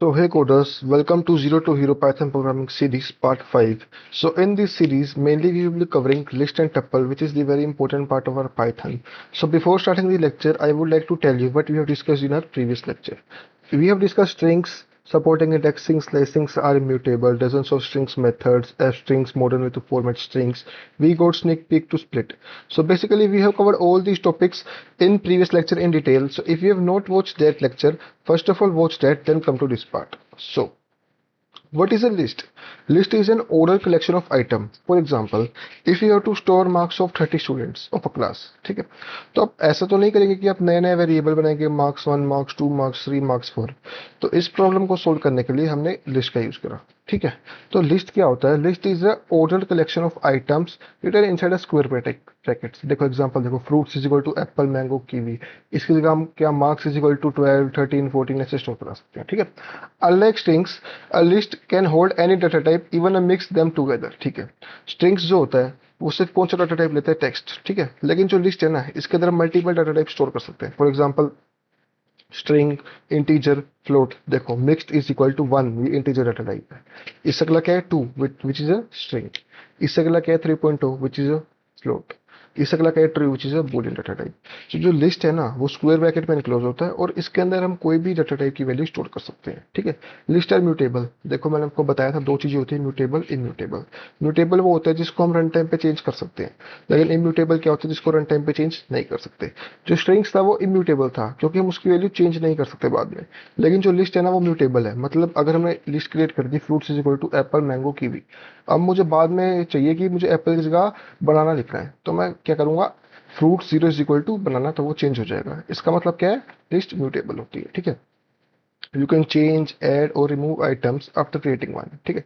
So hey coders, welcome to Zero to Hero Python Programming Series Part 5. So in this series, mainly we will be covering list and tuple, which is the very important part of our Python. So before starting the lecture, I would like to tell you what we have discussed in our previous lecture. We have discussed strings, supporting indexing, slicing are immutable, dozens of strings methods, f strings, modern way to format strings. We got sneak peek to split. So basically we have covered all these topics in previous lecture in detail. So if you have not watched that lecture, first of all watch that, then come to this part. So what is a list? List is an ordered collection of items. For example, if you have to store marks of 30 students of a class, ठीक है, तो आप ऐसा तो नहीं करेंगे कि आप नए नए वेरिएबल बनाएंगे मार्क्स 1 मार्क्स 2 मार्क्स 3 मार्क्स 4। तो इस प्रॉब्लम को सोल्व करने के लिए हमने लिस्ट का यूज करा। ठीक है, तो लिस्ट क्या होता है? List is a ordered collection of items written inside a square brackets. देखो एग्जांपल देखो, fruits is equal to apple mango kiwi. इसकी जगह हम क्या मार्क्स इज इक्वल टू 12 13 14 ऐसे स्टोर करा सकते हैं। ठीक है, unlike strings, a list can hold any data type even a mix them together. ठीक है, स्ट्रिंग्स जो होता है वो सिर्फ कौन सा डाटा टाइप लेता है? टेक्स्ट। ठीक है, लेकिन जो लिस्ट है ना, इसके अंदर मल्टीपल डाटा टाइप स्टोर कर सकते हैं। For example string, integer, float. देखो मिक्स्ड इज इक्वल टू 1, ये इंटीजर डाटा टाइप है। इससे अगला क्या है? 2 विच इज अ स्ट्रिंग। इससे अगला क्या है? 3.2 विच इज अ फ्लोट। इससे अगला क्या है? True which is a Boolean data type. तो जो लिस्ट है ना वो स्क्वायर ब्रैकेट में इनक्लोज होता है और इसके अंदर हम कोई भी डाटा टाइप की वैल्यू स्टोर कर सकते हैं। ठीक है, लिस्ट है म्यूटेबल। देखो मैंने आपको बताया था दो चीजें होती है, म्यूटेबल, इम्यूटेबल। म्यूटेबल वो होता है जिसको हम रन टाइम पे चेंज कर सकते हैं, लेकिन इम्यूटेबल क्या होता है? जिसको रन टाइम पे चेंज नहीं कर सकते। जो स्ट्रिंग्स था वो इम्यूटेबल था क्योंकि हम उसकी वैल्यू चेंज नहीं कर सकते बाद में, लेकिन जो लिस्ट है ना वो म्यूटेबल है। मतलब अगर हमने लिस्ट क्रिएट कर दी fruits is equal to apple mango kiwi, अब मुझे बाद में चाहिए कि मुझे एप्पल की जगह बनाना लिखना है, तो मैं क्या करूंगा? Fruit zero is equal to banana, तो वो चेंज हो जाएगा। इसका मतलब क्या है? लिस्ट म्यूटेबल होती है। ठीक है, you can change, add or remove items after creating one। ठीक है,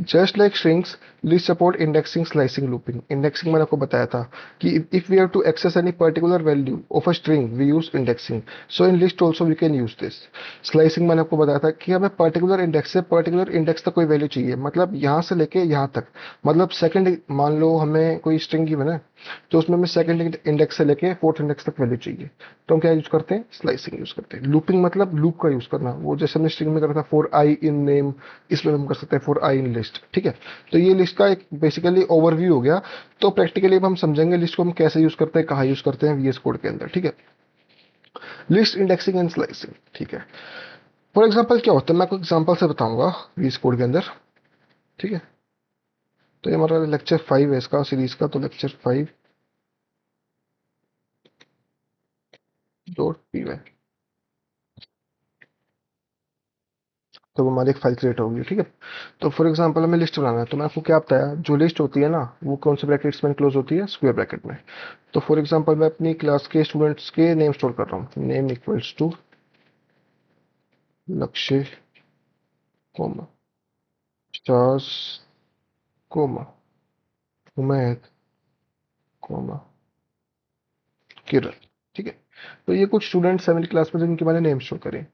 just like strings, list support indexing, slicing, looping. Indexing मैंने आपको बताया था कि if we have to access any particular value of a string we use indexing, so in list also we can use this. Slicing मैंने आपको बताया था कि हमें पर्टिकुलर इंडेक्स से पर्टिकुलर इंडेक्स तक कोई वैल्यू चाहिए, मतलब यहाँ से लेके यहाँ तक। मतलब सेकंड, मान लो हमें कोई स्ट्रिंग गिवन है, तो उसमें हमें सेकंड इंडेक्स से लेके फोर्थ इंडेक्स तक वैल्यू चाहिए, तो हम क्या यूज करते हैं? स्लाइसिंग यूज करते हैं। लूपिंग मतलब लूप का यूज करना, वो जैसे हमने स्ट्रिंग में करा था फॉर आई इन नेम, इसमें हम कर सकते हैं फॉर आई इन लिस्ट। ठीक है, तो ये लिस्ट का एक बेसिकली ओवरव्यू हो गया। तो प्रैक्टिकली अब हम समझेंगे लिस्ट को हम कैसे यूज करते हैं, कहाँ यूज करते हैं वीएस कोड के अंदर। ठीक है, लिस्ट इंडेक्सिंग एंड स्लाइसिंग। ठीक है, फॉर एग्जाम्पल क्या होता है मैं आपको एग्जाम्पल से बताऊंगा वीएस कोड के अंदर। ठीक है, तो ये हमारा लेक्चर 5 है इसका सीरीज का, तो लेक्चर 5.py। तो हमारी एक फाइल क्रिएट होगी। ठीक है, तो फॉर एग्जांपल हमें लिस्ट बनाना है, तो मैं आपको क्या बताया, जो लिस्ट होती है ना वो कौन से ब्रैकेट्स में क्लोज होती है? स्क्वायर ब्रैकेट में। तो फॉर एग्जांपल मैं अपनी क्लास के स्टूडेंट्स के नेम स्टोर कर रहा हूँ, नेम इक्वल्स टू लक्ष्य, कोमा, चार्स, कोमा, उमैद, कोमा, किरण। ठीक है, तो ये कुछ स्टूडेंट 7th क्लास में जिनके मैंने नेम शो करे।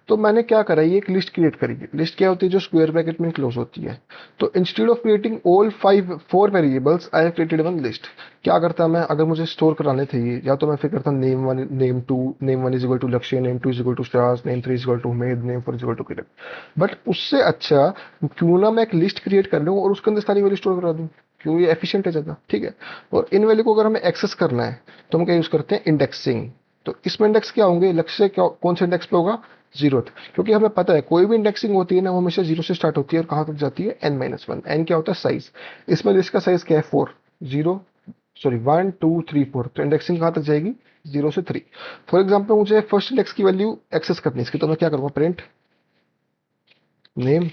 तो मैंने क्या करा, ये एक लिस्ट क्रिएट करी है। लिस्ट क्या होती है? जो स्क्वायर ब्रैकेट में क्लोज होती है। तो instead of creating all 4 variables I have created one list. क्या करता मैं, अगर मुझे स्टोर कराने थे ये, या तो मैं फिर करता name one, name one is equal to Lakshya, name two is equal to stars, name three is equal to Umed, name four is equal to Kiran. But उससे अच्छा क्यों ना मैं एक लिस्ट क्रिएट कर लूँ और उसके अंदर सारी वैल्यू स्टोर करा दूँ, क्यों? ये एफिशिएंट है ज़्यादा। ठीक है, और इन वैल्यू को अगर हमें एक्सेस करना है तो हम क्या यूज करते हैं? इंडेक्सिंग। तो इसमें इंडेक्स क्या होंगे? लक्ष्य क्या, कौन से इंडेक्स पे होगा? जीरो। क्योंकि हमें पता है कोई भी इंडेक्सिंग होती है ना वो हमेशा जीरो से स्टार्ट होती है और कहाँ तक जाती है? n-1। एन क्या होता है? साइज। इसमें लिस्ट का साइज क्या है? 4। जीरो, सॉरी 1 2 3 4, तो इंडेक्सिंग कहाँ तक जाएगी? 0 से 3। फॉर एग्जाम्पल मुझे फर्स्ट इंडेक्स की वैल्यू एक्सेस करनी है इसकी, तो मैं क्या करूँगा? Print name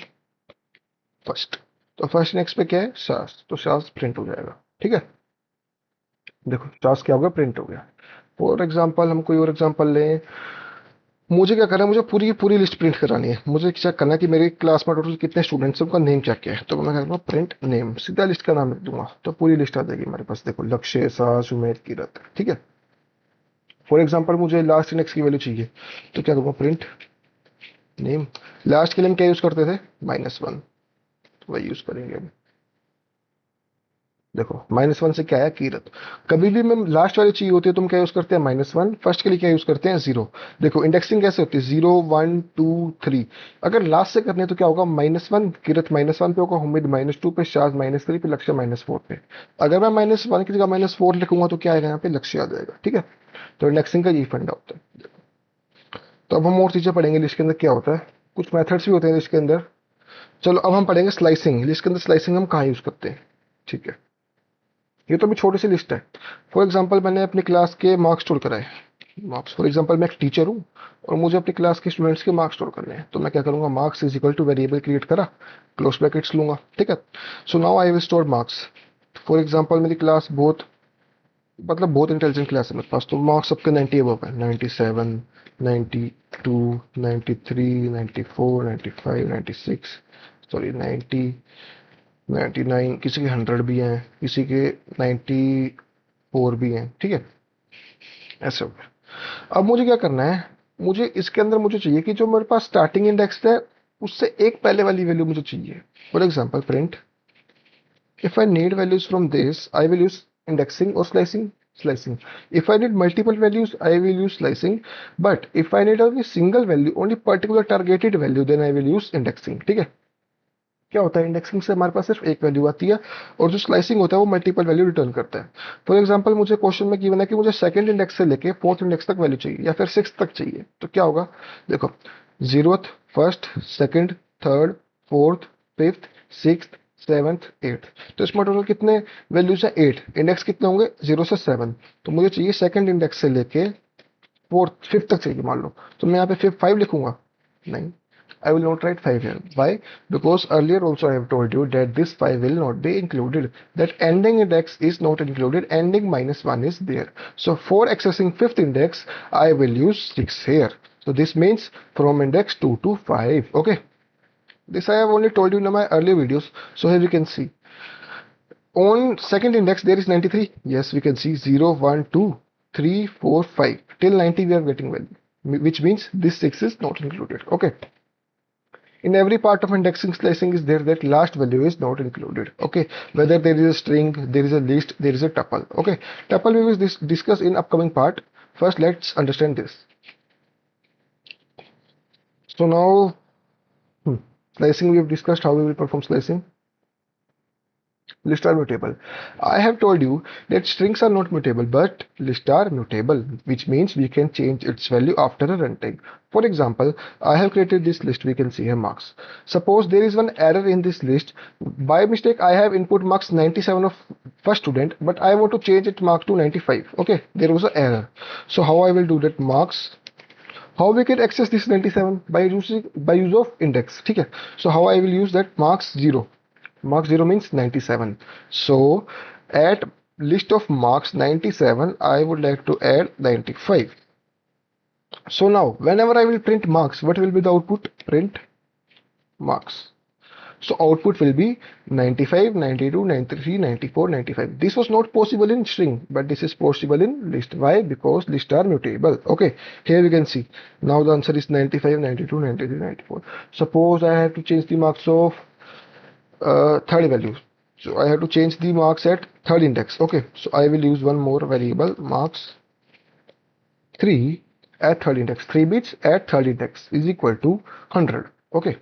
first. तो फर्स्ट इंडेक्स पे क्या है? शास, तो शास प्रिंट हो जाएगा। ठीक है, देखो शास क्या होगा? प्रिंट हो गया। फॉर एग्जाम्पल हम कोई और एग्जाम्पल लें, मुझे क्या करना है? मुझे पूरी की पूरी लिस्ट प्रिंट करानी है। मुझे चेक करना है कि मेरी क्लास में टोटल कितने स्टूडेंट्स हैं, उनका नेम क्या क्या है। तो मैं क्या करूँगा? प्रिंट नेम, सीधा लिस्ट का नाम लिख दूंगा, तो पूरी लिस्ट आ जाएगी हमारे पास। देखो लक्ष्य, सास, उमेद, किरत। ठीक है, फॉर एग्जाम्पल मुझे लास्ट इंडेक्स की वैल्यू चाहिए, तो क्या करूँगा? Print name. लास्ट के लिए हम क्या यूज करते थे? -1, तो वही यूज करेंगे हम। देखो -1 से क्या आया, कीरत। कभी भी मैं लास्ट वाली चाहिए होती है तो हम क्या यूज करते हैं, -1। फर्स्ट के लिए क्या यूज करते हैं, 0। देखो इंडेक्सिंग कैसे होती है, 0 1 2 3। अगर लास्ट से करने हैं तो क्या होगा, -1, कीरत -1 पे होगा, हुमिद -2 पे, शाज -3 पे, लक्ष्य -4 पे। अगर मैं -1 की जगह -4 लिखूंगा तो क्या आएगा यहाँ पे, लक्ष्य आ जाएगा। ठीक है, तो इंडेक्सिंग का यही फंडा होता है। तो अब हम और चीजें पढ़ेंगे लिस्ट के अंदर क्या होता है, कुछ मेथड्स भी होते हैं लिस्ट के अंदर। चलो अब हम पढ़ेंगे स्लाइसिंग। लिस्ट के अंदर स्लाइसिंग हम कहाँ यूज करते हैं। ठीक है, ये तो अभी छोटी सी लिस्ट है। फॉर एग्जांपल मैंने अपनी क्लास के मार्क्स स्टोर कराए, मार्क्स। फॉर एग्जांपल मैं एक टीचर हूँ और मुझे अपनी क्लास के स्टूडेंट्स के मार्क्स स्टोर करने हैं, तो मैं क्या करूंगा, marks is equal two variable create करा, क्लोज ब्रैकेट्स लूंगा। ठीक है, so now I will store marks. For example मेरी क्लास बहुत, मतलब बहुत इंटेलिजेंट क्लास है मेरे पास, तो मार्क्स सबके 90 अबव है, 97, 92, 93, 94, 95, 96, सॉरी 90, 99, किसी के 100 भी हैं, किसी के 94 भी हैं। ठीक है, ऐसे हो गया। अब मुझे क्या करना है, मुझे इसके अंदर मुझे चाहिए कि जो मेरे पास स्टार्टिंग इंडेक्स है उससे एक पहले वाली वैल्यू मुझे चाहिए। For example print, if I need values from this I will use indexing or slicing. If I need multiple values I will use slicing, but if I need only single value, only particular targeted value, then I will use indexing। ठीक है, क्या होता है, indexing से हमारे पास सिर्फ एक value आती है और जो स्लाइसिंग होता है वो मल्टीपल वैल्यू रिटर्न करता है। फॉर एग्जांपल मुझे क्वेश्चन में गिवन है कि मुझे सेकंड इंडेक्स से लेके फोर्थ इंडेक्स तक वैल्यू चाहिए या फिर सिक्स तक चाहिए, तो क्या होगा, देखो, zeroth, first, second, third, fourth, fifth, sixth, seventh, eighth. तो इसमें टोटल कितने वैल्यूज है, 8। इंडेक्स कितने होंगे, 0 से 7। तो मुझे चाहिए सेकंड इंडेक्स से लेके फोर्थ फिफ्थ तक चाहिए मान लो, तो मैं यहाँ पे फिफ्थ 5 लिखूंगा, नहीं, I will not write 5 here. Why? Because earlier also I have told you that this 5 will not be included. That ending index is not included. Ending -1 is there. So for accessing fifth index, I will use 6 here. So this means from index 2 to 5. Okay. This I have only told you in my earlier videos. So here you can see. On second index there is 93. Yes, we can see 0, 1, 2, 3, 4, 5. Till 90 we are getting value. Which means this 6 is not included. Okay. In every part of indexing slicing is there that last value is not included. Okay, whether there is a string, there is a list, there is a tuple. Okay, tuple we will discuss in upcoming part. First let's understand this. So now slicing, we have discussed how we will perform slicing. List are mutable. I have told you that strings are not mutable, but list are mutable, which means we can change its value after a runtime. For example, I have created this list, we can see here marks. Suppose there is one error in this list. By mistake, I have input marks 97 of first student, but I want to change it mark to 95. Okay, there was an error. So how I will do that, marks, how we can access this 97, by use of index. ठीक है, so how I will use that, marks 0. Marks 0 means 97. So at list of marks 97, I would like to add 95. So now whenever I will print marks, what will be the output? Print marks. So output will be 95, 92, 93, 94, 95. This was not possible in string, but this is possible in list. Why? Because lists are mutable. Okay, here we can see. Now the answer is 95, 92, 93, 94. Suppose I have to change the marks of third value. So I have to change the marks at third index. Okay, so I will use one more variable, marks 3 at third index. 3 bits at third index is equal to 100. Okay,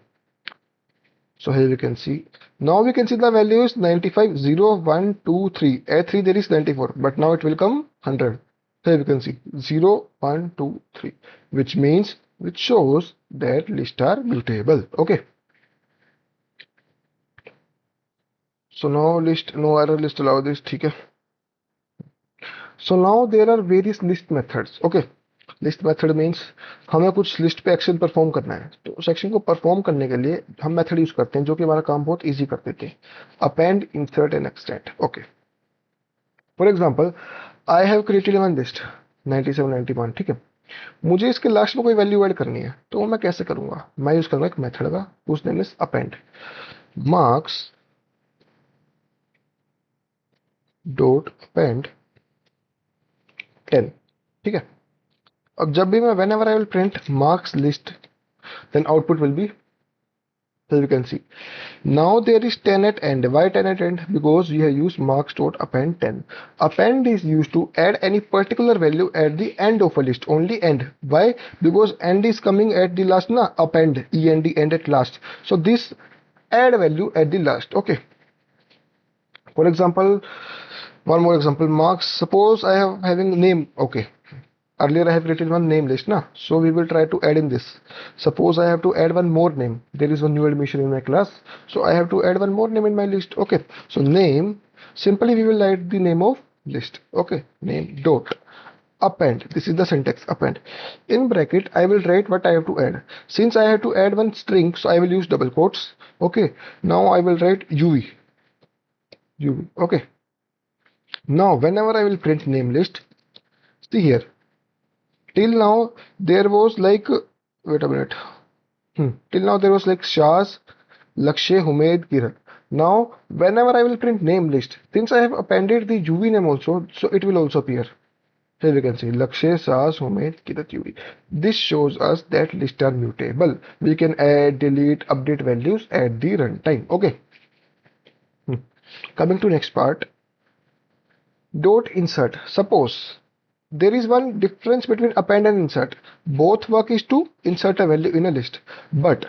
so here we can see. Now we can see the value is 95, 0, 1, 2, 3. At 3 there is 94, but now it will come 100. Here we can see 0, 1, 2, 3, which shows that lists are mutable. Okay. So now list, no error list allow this. ठीक है. So now there are various list methods. Okay, list method means हमें कुछ list पे action perform करना है, तो उस action को परफॉर्म करने के लिए हम मेथड यूज करते हैं जो कि हमारा काम बहुत इजी कर देते हैं, append, insert and extend. Okay, for example I have created one list 97, 91। ठीक है, मुझे इसके लास्ट में कोई वैल्यू ऐड करनी है, तो मैं कैसे करूंगा, मैं यूज करूंगा एक मेथड का, उस name is append, marks dot append 10। ठीक है, अब जब भी मैं, whenever I will print marks list, then output will be So you can see. Now there is 10 at end. Why 10 at end? Because we have used marks.append 10. Append is used to add any particular value at the end of a list. Only end. Why? Because end is coming at the last. Na append, end, end at last. So this add value at the last. Okay. For example, one more example. Marks. Suppose I have having name. Okay. Earlier I have written one name list, na? So we will try to add in this. Suppose I have to add one more name. There is one new admission in my class. So I have to add one more name in my list. Okay. So name, simply we will write the name of list. Okay. Name dot append. This is the syntax append. In bracket, I will write what I have to add. Since I have to add one string, so I will use double quotes. Okay. Now I will write UV. UV. Okay. Now whenever I will print name list, see here. Till now there was like wait a minute. Till now there was like Shaz, Lakshay, Humaid, Kiran. Now whenever I will print name list, since I have appended the UV name also, so it will also appear. Here we can see Lakshay, Shaz, Humaid, Kirat, UV. This shows us that lists are mutable. We can add, delete, update values at the runtime. Okay. Coming to next part. Dot insert. Suppose there is one difference between append and insert. Both work is to insert a value in a list. But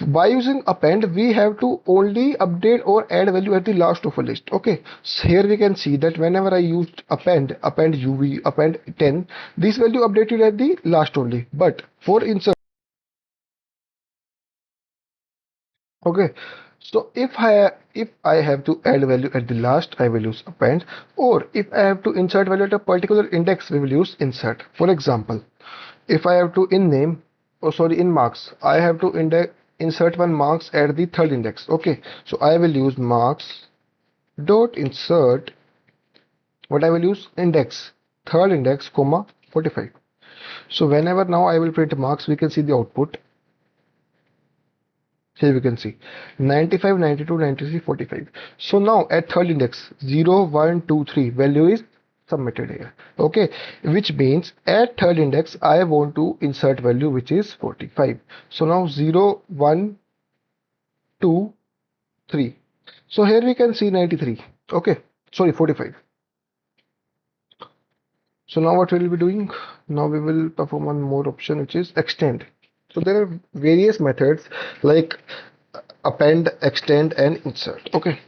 by using append, we have to only update or add value at the last of a list. Okay. So here we can see that whenever I used append UV, append 10, this value updated at the last only. But for insert, okay. So if I have to add value at the last, I will use append, or if I have to insert value at a particular index, we will use insert. For example, if I have to in marks, I have to insert one marks at the third index. Okay, so I will use marks dot insert. What I will use index, third index, comma 45. So whenever now I will print marks, we can see the output. Here we can see 95, 92, 93, 45. So now at third index 0, 1, 2, 3 value is submitted here. Okay, which means at third index I want to insert value which is 45. So now 0, 1, 2, 3. So here we can see 93. Okay, sorry 45. So now what we will be doing? Now we will perform one more option which is extend. So there are various methods like append, extend, and insert. Okay.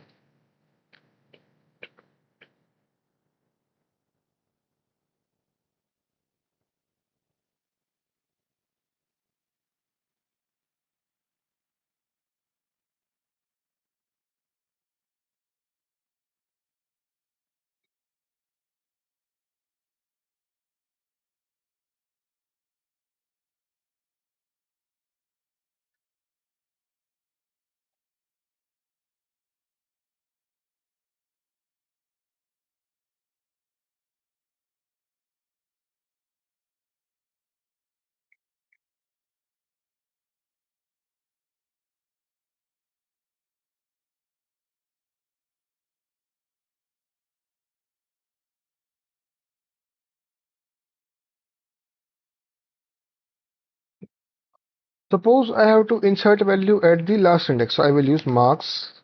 Suppose I have to insert a value at the last index, so I will use marks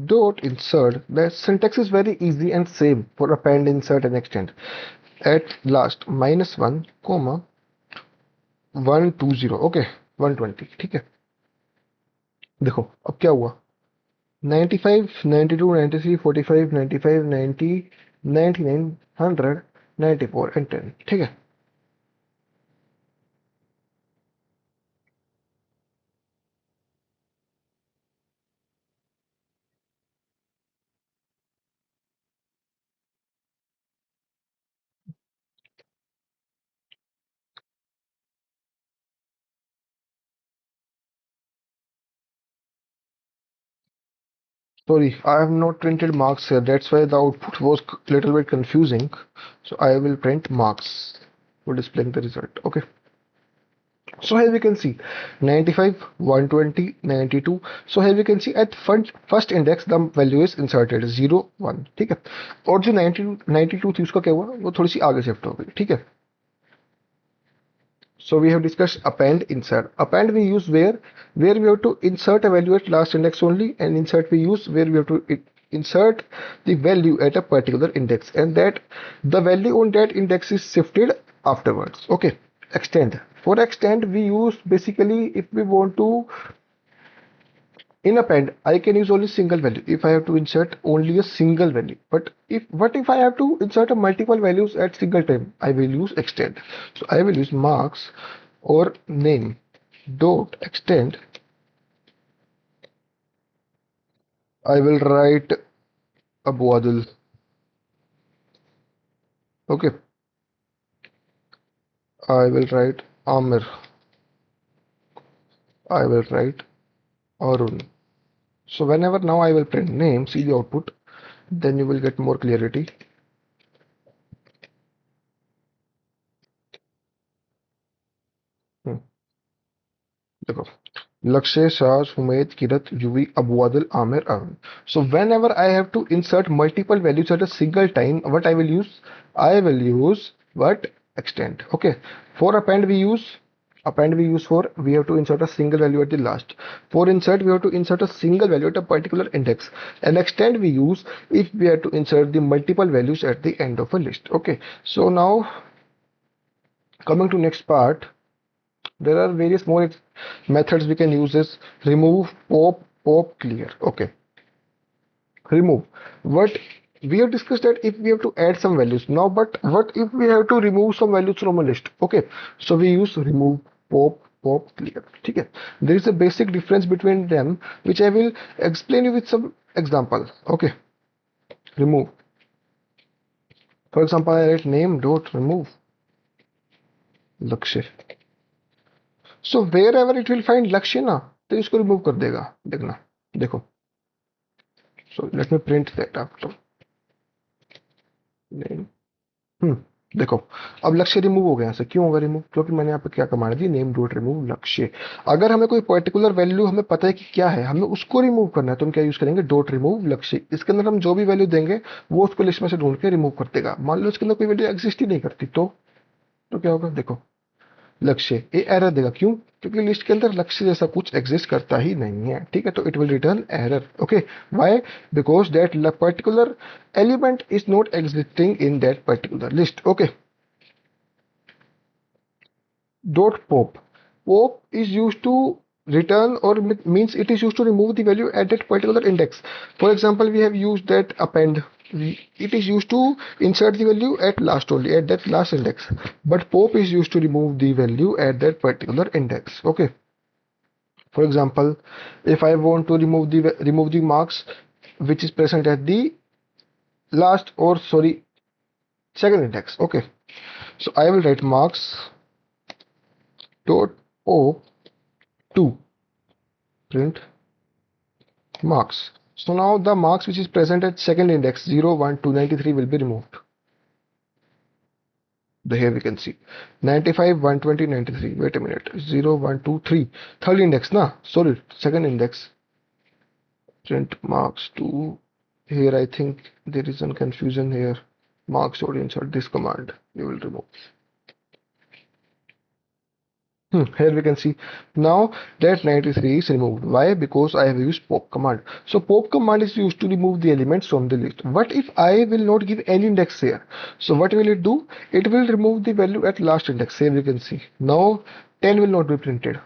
dot insert. The syntax is very easy and same for append, insert, and extend. At last -1, comma 120. Okay 120. ठीक है, देखो अब क्या हुआ 95, 92, 93, 45, 95, 90, 99, 100, 94 and 10. ठीक है. Sorry, I have not printed marks here. That's why the output was little bit confusing. So I will print marks for displaying the result. Okay. So here we can see 95, 120, 92. So here we can see at first index the value is inserted 0, 1. ठीक है. और जो 92 थी उसका क्या हुआ वो थोड़ी सी आगे शिफ्ट हो गई. ठीक है. So we have discussed append, insert. Append we use where we have to insert a value at last index only, and insert we use where we have to insert the value at a particular index, and that the value on that index is shifted afterwards. Okay. Extend. For extend we use basically if we want to in append, I can use only single value if I have to insert only a single value. But if I have to insert a multiple values at single time, I will use extend. So I will use marks or name dot extend. I will write Abu Adil. Okay. I will write Amir. I will write Arun. So whenever now I will print name, see the output, then you will get more clarity. देखो Lakshay, Shah, Sumedh, Kirat, Yuvi, Abu Adil, Amir, Arun. So whenever I have to insert multiple values at a single time, what I will use? I will use what? Extend. Okay. For append we use for we have to insert a single value at the last. For insert we have to insert a single value at a particular index. And extend we use if we have to insert the multiple values at the end of a list. Okay. So now coming to next part. There are various more methods we can use is remove, pop, clear. Okay, remove. What we have discussed that if we have to add some values now, but what if we have to remove some values from a list? Okay, so we use remove, pop, clear. Okay, there is a basic difference between them, which I will explain you with some example. Okay, remove. For example, I write name dot remove Lakshay. So wherever it will find Lakshya ना तो इसको remove कर देगा देखना देखो so let me print that after name देखो अब लक्ष्य रिमूव हो गया यहाँ से क्यों होगा रिमूव क्योंकि मैंने यहाँ पे क्या command the name dot remove लक्ष्य अगर हमें कोई पर्टिकुलर वैल्यू हमें पता है कि क्या है हमें उसको रिमूव करना है तो हम क्या यूज करेंगे डॉट रिमूव लक्ष्य इसके अंदर हम जो भी वैल्यू देंगे वो उसको लिस्ट में से ढूंढ के रिमूव कर देगा मान लो इसके अंदर कोई वैल्यू एग्जिस्ट ही नहीं करती तो क्या होगा देखो लक्ष्य ये एरर देगा क्यों क्योंकि लिस्ट के अंदर लक्ष्य जैसा कुछ एग्जिस्ट करता ही नहीं है ठीक है तो it will return error okay why because that particular element is not existing in that particular list okay dot pop is used to return or means it is used to remove the value at that particular index for example we have used that append it is used to insert the value at last only at that last index but pop is used to remove the value at that particular index okay for example if I want to remove the marks which is present at the last or sorry second index okay so I will write marks dot pop 2 print marks so now the marks which is present at second index 0 1 2 93 will be removed here we can see 95 120 93 wait a minute 0 1 2 3 third index na sorry second index print marks 2 here I think there is some confusion here marks or insert this command we will remove here we can see now that 93 is removed why because I have used pop command so pop command is used to remove the elements from the list what if I will not give any index here so what will it do it will remove the value at last index here we can see now 10 will not be printed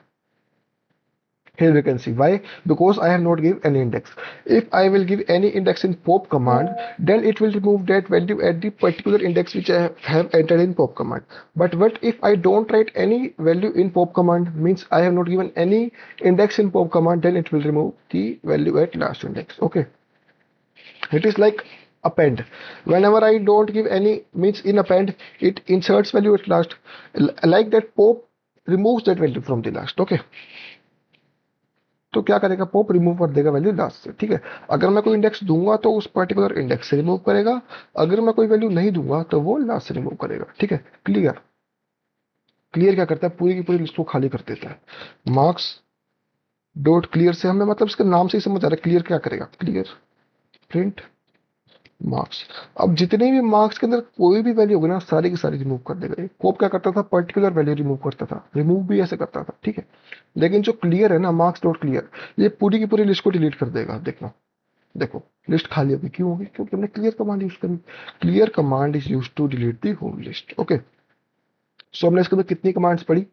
here we can see why because I have not give any index if I will give any index in pop command then it will remove that value at the particular index which I have entered in pop command but what if I don't write any value in pop command means I have not given any index in pop command then it will remove the value at last index okay it is like append whenever I don't give any means in append it inserts value at last like that pop removes that value from the last okay तो क्या करेगा pop remove कर देगा value last से ठीक है अगर मैं कोई इंडेक्स दूंगा तो उस पर्टिकुलर इंडेक्स से रिमूव करेगा अगर मैं कोई वैल्यू नहीं दूंगा तो वो लास्ट से रिमूव करेगा ठीक है क्लियर क्लियर क्या करता है पूरी की पूरी लिस्ट को खाली कर देता है मार्क्स डॉट क्लियर से हमें मतलब इसके नाम से ही समझ आ रहा है क्लियर क्या करेगा क्लियर प्रिंट मार्क्स। अब जितने भी मार्क्स के अंदर कोई भी वैल्यू होगी ना, सारी की सारी रिमूव कर देगा ये। कोप क्या करता था, पर्टिकुलर वैल्यू रिमूव करता था, रिमूव भी ऐसे करता था, ठीक है। लेकिन जो क्लियर है ना, मार्क्स डॉट क्लियर, ये पूरी की पूरी लिस्ट को डिलीट कर देगा। देखना, देखो लिस्ट खाली होगी, क्यों होगी? क्योंकि हमने क्लियर कमांड यूज करी। Clear command is use to delete the whole list. Okay, so हमने इसके अंदर कितनी कमांड्स पढ़ी?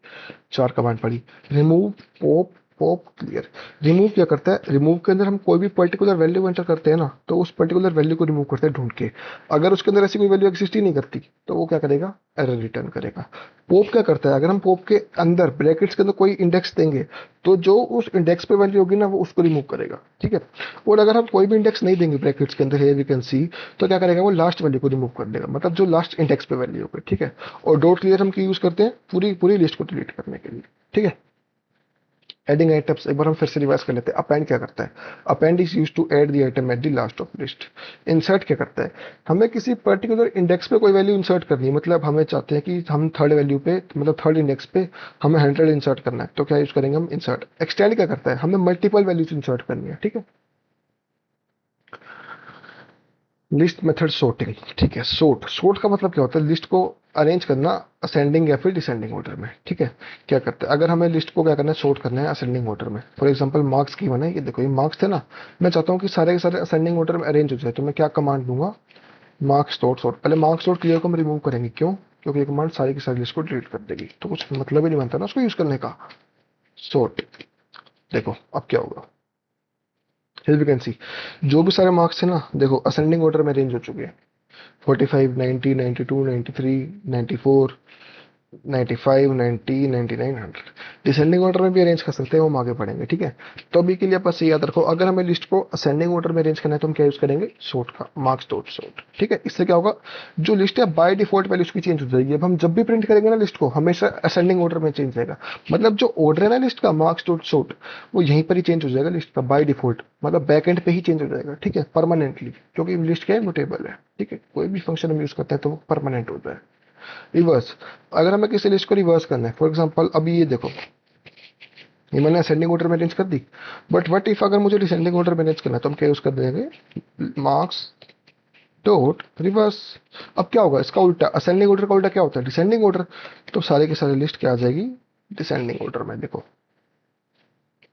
4 कमांड पढ़ी। Remove, pop, pop, clear. Remove क्या करता है? रिमूव के अंदर हम कोई भी पर्टिकुलर वैल्यू एंटर करते हैं ना, तो उस पर्टिकुलर वैल्यू को रिमूव करते हैं ढूंढ के। अगर उसके अंदर ऐसी कोई वैल्यू एग्जिस्ट ही नहीं करती, तो वो क्या करेगा? एरर रिटर्न करेगा। पॉप क्या करता है? अगर हम पॉप के अंदर ब्रैकेट्स के अंदर कोई इंडेक्स देंगे, तो जो उस इंडेक्स पे वैल्यू होगी ना, वो उसको रिमूव करेगा, ठीक है। और अगर हम कोई भी इंडेक्स नहीं देंगे ब्रैकेट्स के अंदर, है वी कैन सी, तो क्या करेगा? वो लास्ट वैल्यू को रिमूव कर देगा, मतलब जो लास्ट इंडेक्स पे वैल्यू होगी, ठीक है। और डॉट क्लियर हम क्यों यूज करते हैं? पूरी पूरी लिस्ट को डिलीट करने के लिए, ठीक है। एडिंग आइटम्स एक बार हम फिर से रिवाइज कर लेते हैं। अपेंड क्या करता है? Append is use to add the item at the last of list. Insert क्या करता है? हमें किसी पर्टिकुलर इंडेक्स पे कोई वैल्यू इंसर्ट करनी है, मतलब हमें चाहते हैं कि हम थर्ड वैल्यू पे, मतलब थर्ड इंडेक्स पे हमें 100 इंसर्ट करना है, तो क्या यूज करेंगे हम? इंसर्ट। एक्सटेंड क्या करता है? हमें मल्टीपल वैल्यूज इंसर्ट करनी है, ठीक है। लिस्ट मेथड सॉर्टिंग, ठीक है। सोर्ट का मतलब क्या होता है? लिस्ट को अरेंज करना असेंडिंग या फिर डिसेंडिंग ऑर्डर में, ठीक है। क्या करता है? अगर हमें लिस्ट को क्या करना है? सॉर्ट करना है असेंडिंग ऑर्डर में। फॉर एग्जांपल मार्क्स की है, ये देखो, ये मार्क्स थे ना, मैं चाहता हूँ कि सारे के सारे असेंडिंग ऑर्डर में अरेंज हो जाए, तो मैं क्या कमांड दूंगा? Marks dot sort. पहले मार्क्स डॉट क्लियर को हम रिमूव करेंगे, क्यों? क्योंकि ये कमांड सारी की सारी लिस्ट को डिलीट कर देगी, तो कुछ मतलब ही नहीं बनता ना उसको यूज करने का। सॉर्ट, देखो अब क्या होगा। हियर वी कैन सी, जो भी सारे मार्क्स थे ना, देखो असेंडिंग ऑर्डर में अरेंज हो चुके हैं। 45, 90, 92, 93, 94, 95, 90, 99, 100। डिसेंडिंग ऑर्डर में भी अरेंज कर सकते हैं, वो हम आगे पढ़ेंगे, ठीक है। तो अभी के लिए बस ये याद रखो, अगर हमें लिस्ट को असेंडिंग ऑर्डर में अरेंज करना है, तो हम क्या यूज करेंगे? सॉर्ट का, मार्क्स डॉट सॉर्ट, ठीक है। इससे क्या होगा? जो लिस्ट है बाय डिफॉल्ट वैल्यू उसकी चेंज हो जाएगी। अब हम जब भी प्रिंट करेंगे ना लिस्ट को, हमेशा असेंडिंग ऑर्डर में चेंज जाएगा। मतलब जो ऑर्डर है ना लिस्ट का, मार्क्स डॉट सॉर्ट, वो यहीं पर ही चेंज हो जाएगा लिस्ट का बाय डिफॉल्ट, मतलब बैक एंड पे ही चेंज हो जाएगा, ठीक है, परमानेंटली। क्योंकि लिस्ट क्या है? म्यूटेबल है, ठीक है। कोई भी फंक्शन हम यूज करते हैं तो वो परमानेंट होता है। रिवर्स, अगर हमें किसी लिस्ट को रिवर्स करना है, फॉर एग्जांपल अभी ये देखो, ये मैंने असेंडिंग ऑर्डर में अरेंज कर दी, बट व्हाट इफ अगर मुझे डिसेंडिंग ऑर्डर में अरेंज करना है, तो हम क्या यूज कर देंगे? Marks dot reverse. अब क्या होगा? इसका उल्टा, असेंडिंग ऑर्डर का उल्टा क्या होता है? Descending order. तो सारे की सारी लिस्ट क्या आ जाएगी? डिसेंडिंग ऑर्डर में। देखो,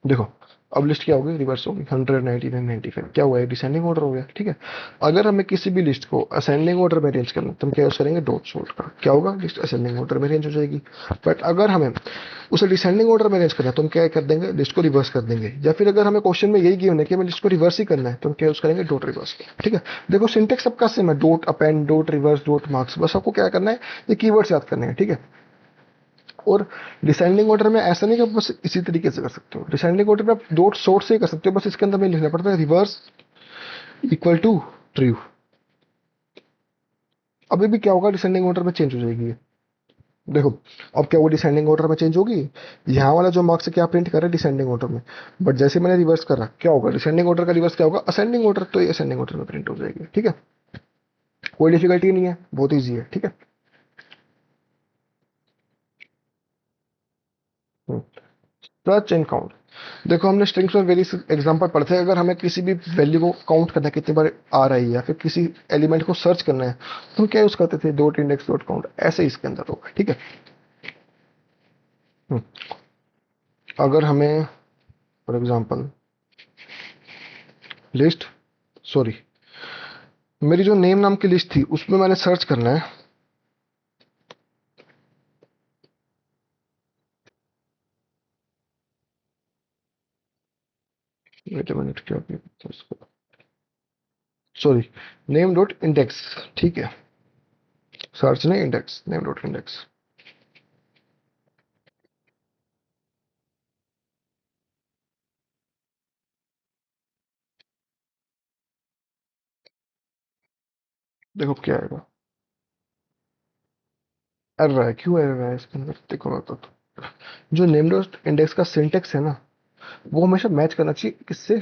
देखो, अब लिस्ट क्या होगी? रिवर्स होगी। 100, 99, 95 क्या हुआ है? डिसेंडिंग ऑर्डर हो गया, ठीक है। अगर हमें किसी भी लिस्ट को असेंडिंग ऑर्डर में अरेंज करना है, तो हम क्या यूज करेंगे? डॉट सॉर्ट का। क्या होगा? लिस्ट असेंडिंग ऑर्डर में अरेंज हो जाएगी। बट अगर हमें उसे डिसेंडिंग ऑर्डर में अरेंज करना है, तो हम क्या कर देंगे? लिस्ट को रिवर्स कर देंगे। या फिर अगर हमें क्वेश्चन में यही गिवन है कि हमें लिस्ट को रिवर्स ही करना है, तो हम क्या यूज करेंगे? डॉट रिवर्स का, ठीक है। देखो सिंटेक्स सबका सेम है, dot append, dot reverse, dot marks, बस आपको क्या करना है? ये कीवर्ड्स याद करने हैं, ठीक है। और डिसेंडिंग ऑर्डर में ऐसा नहीं कि आप बस इसी तरीके से कर सकते हो। डिसेंडिंग ऑर्डर में आप डॉट सोर्स से ही कर सकते हो, बस इसके अंदर में लिखना पड़ता है रिवर्स इक्वल टू ट्रू। अभी भी क्या होगा? डिसेंडिंग ऑर्डर में चेंज हो जाएगी ये। देखो, अब क्या वो डिसेंडिंग ऑर्डर में चेंज होगी? यहाँ वाला जो मार्क्स है क्या प्रिंट कर रहा है? डिसेंडिंग ऑर्डर में। बट जैसे मैंने रिवर्स करा, क्या होगा? डिसेंडिंग ऑर्डर का रिवर्स क्या होगा? असेंडिंग ऑर्डर, तो ये असेंडिंग ऑर्डर में प्रिंट हो जाएगी, ठीक है। कोई डिफिकल्टी नहीं है, बहुत ईजी है, ठीक है। सर्च एंड काउंट, देखो हमने स्ट्रिंग्स में वेरियस एग्जांपल पढ़े थे। अगर हमें किसी भी वैल्यू को काउंट करना है, कितनी बार आ रही है, या फिर किसी एलिमेंट को सर्च करना है, तो हम क्या यूज करते थे? Dot index dot count. ऐसे ही इसके अंदर होगा, ठीक है। हम्म, अगर हमें फॉर एग्जांपल लिस्ट, सॉरी, मेरी जो नेम नाम की लिस्ट थी उसमें मैंने सर्च करना है। वेट अ मिनट, क्या? सॉरी, नेम डॉट इंडेक्स, ठीक है। सर्च नहीं, इंडेक्स, नेम डॉट इंडेक्स। देखो क्या आएगा? एरर है। क्यों एरर है इसके अंदर? देखो मैं बताता हूँ। जो नेम डॉट इंडेक्स का सिंटेक्स है ना, वो हमेशा मैच करना चाहिए किससे?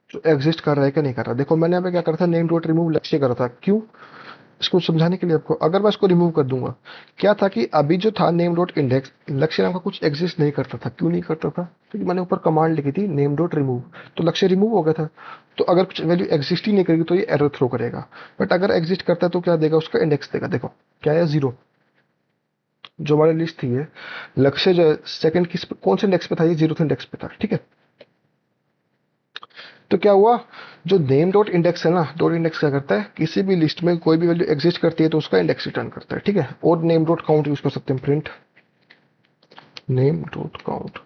जो एग्जिस्ट कर रहा है क्या नहीं कर रहा। देखो मैंने यहाँ पे क्या करा था? नेम डॉट रिमूव लक्ष्य करा था, क्यों? इसको समझाने के लिए आपको, अगर मैं इसको रिमूव कर दूंगा, क्या था कि अभी जो था नेम डॉट इंडेक्स, लक्ष्य नाम का कुछ एग्जिस्ट नहीं करता था। क्यों नहीं करता था? क्योंकि मैंने ऊपर कमांड लिखी थी नेम डॉट रिमूव, तो लक्ष्य रिमूव हो गया था। तो अगर कुछ वैल्यू एग्जिस्ट ही नहीं करेगी तो ये एरर थ्रो करेगा। बट अगर एग्जिस्ट करता है तो क्या देगा? उसका इंडेक्स देगा। देखो क्या है, 0। जो हमारी लिस्ट थी ये, लक्ष्य जो सेकंड किस पे, कौन से इंडेक्स पे था? ये 0th इंडेक्स पे था, ठीक है। तो क्या हुआ, जो नेम डॉट इंडेक्स है ना, डॉट इंडेक्स क्या करता है, किसी भी लिस्ट में कोई भी वैल्यू एग्जिस्ट करती है तो उसका इंडेक्स रिटर्न करता है, ठीक है। और नेम डॉट काउंट यूज कर सकते हैं, प्रिंट नेम डॉट काउंट।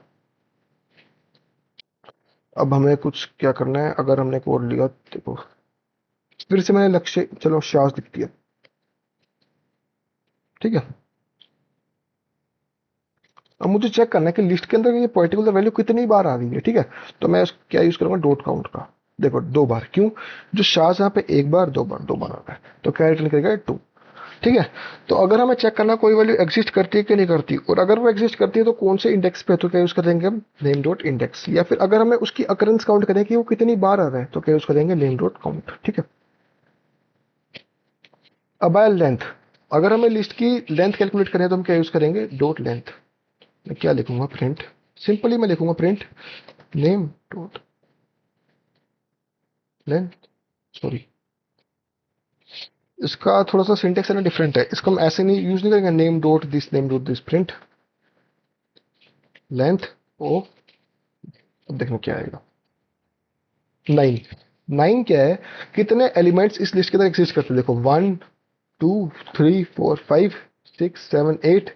अब हमें कुछ क्या करना है, अगर हमने कोड लिया, देखो फिर से मैंने लक्ष्य, चलो शाज लिख दिया, ठीक है। अब मुझे चेक करना है कि लिस्ट के अंदर ये पर्टिकुलर वैल्यू कितनी बार आ रही है, ठीक है। तो मैं क्या यूज करूंगा, डॉट काउंट का। देखो 2 बार, क्यों? जो शाज यहाँ पे 1 बार 2 बार 2 बार आ रहा है, तो क्या रिटर्न करेगा, 2, ठीक है। तो अगर हमें चेक करना कोई वैल्यू एग्जिस्ट करती है कि नहीं करती, और अगर वो एग्जिस्ट करती है तो कौन से इंडेक्स पे है, तो क्या यूज करेंगे हम, नेम डॉट इंडेक्स। या फिर अगर हमें उसकी अकरेंस काउंट करें कि वो कितनी बार आ रहा है, तो क्या यूज करेंगे, नेम डॉट काउंट, ठीक है। अब आया लेंथ। अगर हमें लिस्ट की लेंथ कैलकुलेट करें तो हम क्या यूज करेंगे, डॉट लेंथ। मैं क्या लिखूंगा, प्रिंट, सिंपली मैं लिखूंगा print name dot length, sorry, इसका थोड़ा सा सिंटेक्स है ना, डिफरेंट है। इसको हम ऐसे नहीं यूज नहीं करेंगे, name dot this print length ओ। अब देखो क्या आएगा, 9। 9 क्या है, कितने एलिमेंट्स इस लिस्ट के अंदर एग्जिस्ट करते हैं, देखो 1 2 3 4 5 6 7 8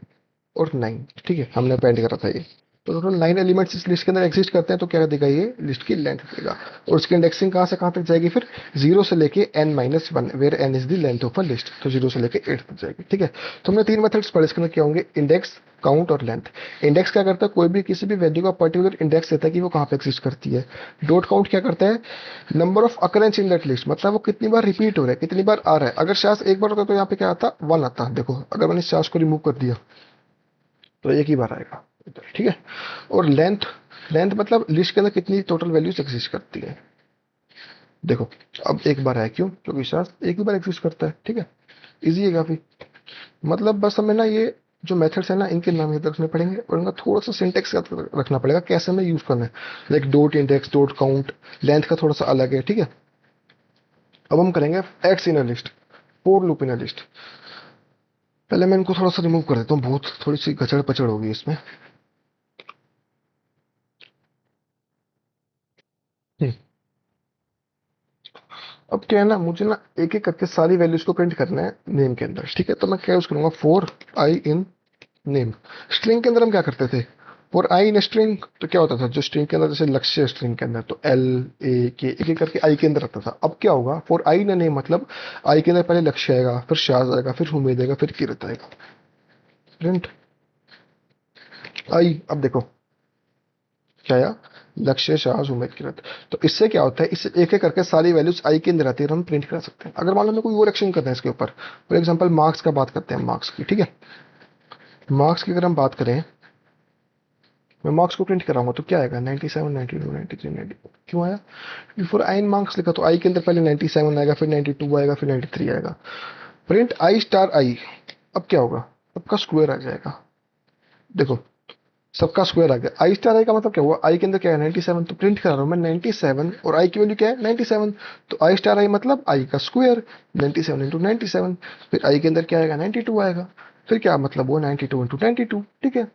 और 9, ठीक है, हमने पेंट करा था ये। तो टोटल 9 एलिमेंट्स इस लिस्ट के अंदर एग्जिस्ट करते हैं, तो क्या देगा, ये लिस्ट की लेंथ देगा। और उसकी इंडेक्सिंग कहाँ से कहाँ तक जाएगी, फिर 0 से लेके n-1, where n is the length of a list, तो 0 से लेके 8 तक जाएगी, ठीक है। तो हमने 3 मेथड्स पढ़े, इसके अंदर क्या होंगे, इंडेक्स, काउंट और लेंथ। इंडेक्स क्या करता है, कोई भी किसी भी वैल्यू का पर्टिकुलर इंडेक्स देता है कि वो कहाँ पे एग्जिस्ट करती है। डॉट काउंट क्या करता है, number of occurrence in that list, मतलब वो कितनी बार रिपीट हो रहा है, कितनी बार आ रहा है। अगर शायद एक बार होता तो यहाँ पे क्या आता, 1 आता। देखो अगर मैंने शायद को रिमूव कर दिया तो एक ही बार आएगा, ठीक है। और लेंथ, लेंथ मतलब लिस्ट के अंदर कितनी टोटल वैल्यूज एग्जिस्ट करती है। देखो अब एक बार है, क्यों? क्योंकि शायद एक ही बार एग्जिस्ट करता है, ठीक है। इजी है काफी। मतलब बस हमें ना ये जो मेथड्स है ना, इनके नाम याद रखने पड़ेंगे और इनका थोड़ा सा सिंटेक्स याद रखना पड़ेगा, कैसे हमें यूज करना है। Like dot index, dot count, length का थोड़ा सा अलग है, ठीक है। अब हम करेंगे x in a list, for loop in a list. पहले मैं इनको थोड़ा सा रिमूव कर देता हूँ, बहुत थोड़ी सी गचड़ पचड़ होगी इसमें। हम्म, अब क्या है ना, मुझे ना एक एक करके सारी वैल्यूज को प्रिंट करना है नेम के अंदर, ठीक है। तो मैं क्या यूज करूंगा, four I in name. String के अंदर हम क्या करते थे, फॉर आई इन स्ट्रिंग, तो क्या होता था, जो स्ट्रिंग के अंदर, जैसे लक्ष्य स्ट्रिंग के अंदर तो एल ए के एक एक करके आई के अंदर रखता था। अब क्या होगा, फॉर आई इन नेम मतलब आई के अंदर पहले लक्ष्य आएगा, फिर शाज आएगा, फिर उमेद आएगा, फिर किरत आएगा, प्रिंट आई। अब देखो क्या आया, लक्ष्य शाज उमेद किरत। तो इससे क्या होता है, इससे एक एक करके सारी वैल्यूज आई के अंदर आती है और हम प्रिंट करा सकते हैं। अगर मान लो हमें कोई और एक्शन करना है इसके ऊपर, फॉर एग्जाम्पल मार्क्स का बात करते हैं, मार्क्स की, ठीक है। मार्क्स की अगर हम बात करें, मैं मार्क्स को प्रिंट कराऊंगा तो क्या आएगा, 97 92 93 90। क्यों आया, बिफोर आई इन मार्क्स लिखा तो आई के अंदर पहले 97 आएगा, फिर 92 आएगा, फिर 93 आएगा। प्रिंट आई स्टार आई। अब क्या होगा, सबका स्क्वायर आ जाएगा। देखो सबका स्क्वायर आ गया, आई स्टार आई का मतलब क्या हुआ, आई के अंदर क्या है, 97, तो प्रिंट करा रहा हूँ मैं 97 और आई की वैल्यू क्या है, 97। तो आई स्टार आई मतलब आई का स्क्वायर, 97 इंटू 97। फिर आई के अंदर क्या आएगा, 92 आएगा। फिर क्या मतलब वो 92 इंटू 92, ठीक है।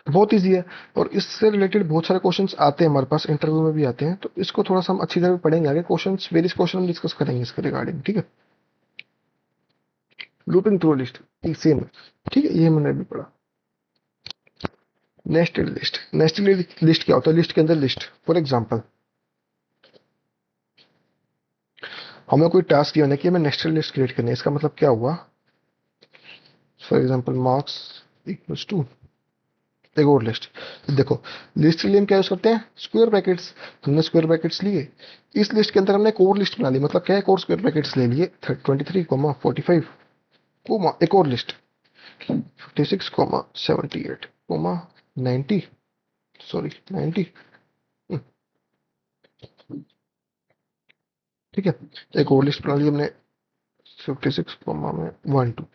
बहुत इजी है। और इससे रिलेटेड बहुत सारे क्वेश्चंस आते हैं हमारे पास, इंटरव्यू में भी आते हैं, तो इसको थोड़ा सा हम अच्छी तरह पढ़ेंगे आगे, क्वेश्चंस, वेरियस क्वेश्चन हम डिस्कस करेंगे इसके रिगार्डिंग, ठीक है। लूपिंग थ्रू लिस्ट, सेम, ठीक है, ये मैंने भी पढ़ा। नेस्टेड लिस्ट, नेस्टेड लिस्ट क्या होता है, लिस्ट के अंदर लिस्ट। फॉर एग्जांपल हमें कोई टास्क दिया है कि हमें नेस्टेड लिस्ट क्रिएट करनी है, इसका मतलब क्या हुआ, for example marks equals to एक और लिस्ट। देखो लिस्ट के लिए हम क्या यूज करते हैं, स्क्वायर ब्रैकेट्स। हमने स्क्वायर ब्रैकेट्स लिए, इस लिस्ट के अंदर हमने एक और लिस्ट बना ली, मतलब क्या है, एक और स्क्वायर ब्रैकेट्स ले लिए, 23 कोमा एक और लिस्ट, 56 78 सॉरी 90, ठीक है। एक और लिस्ट बना ली हमने, 56 कॉमा में 1 2।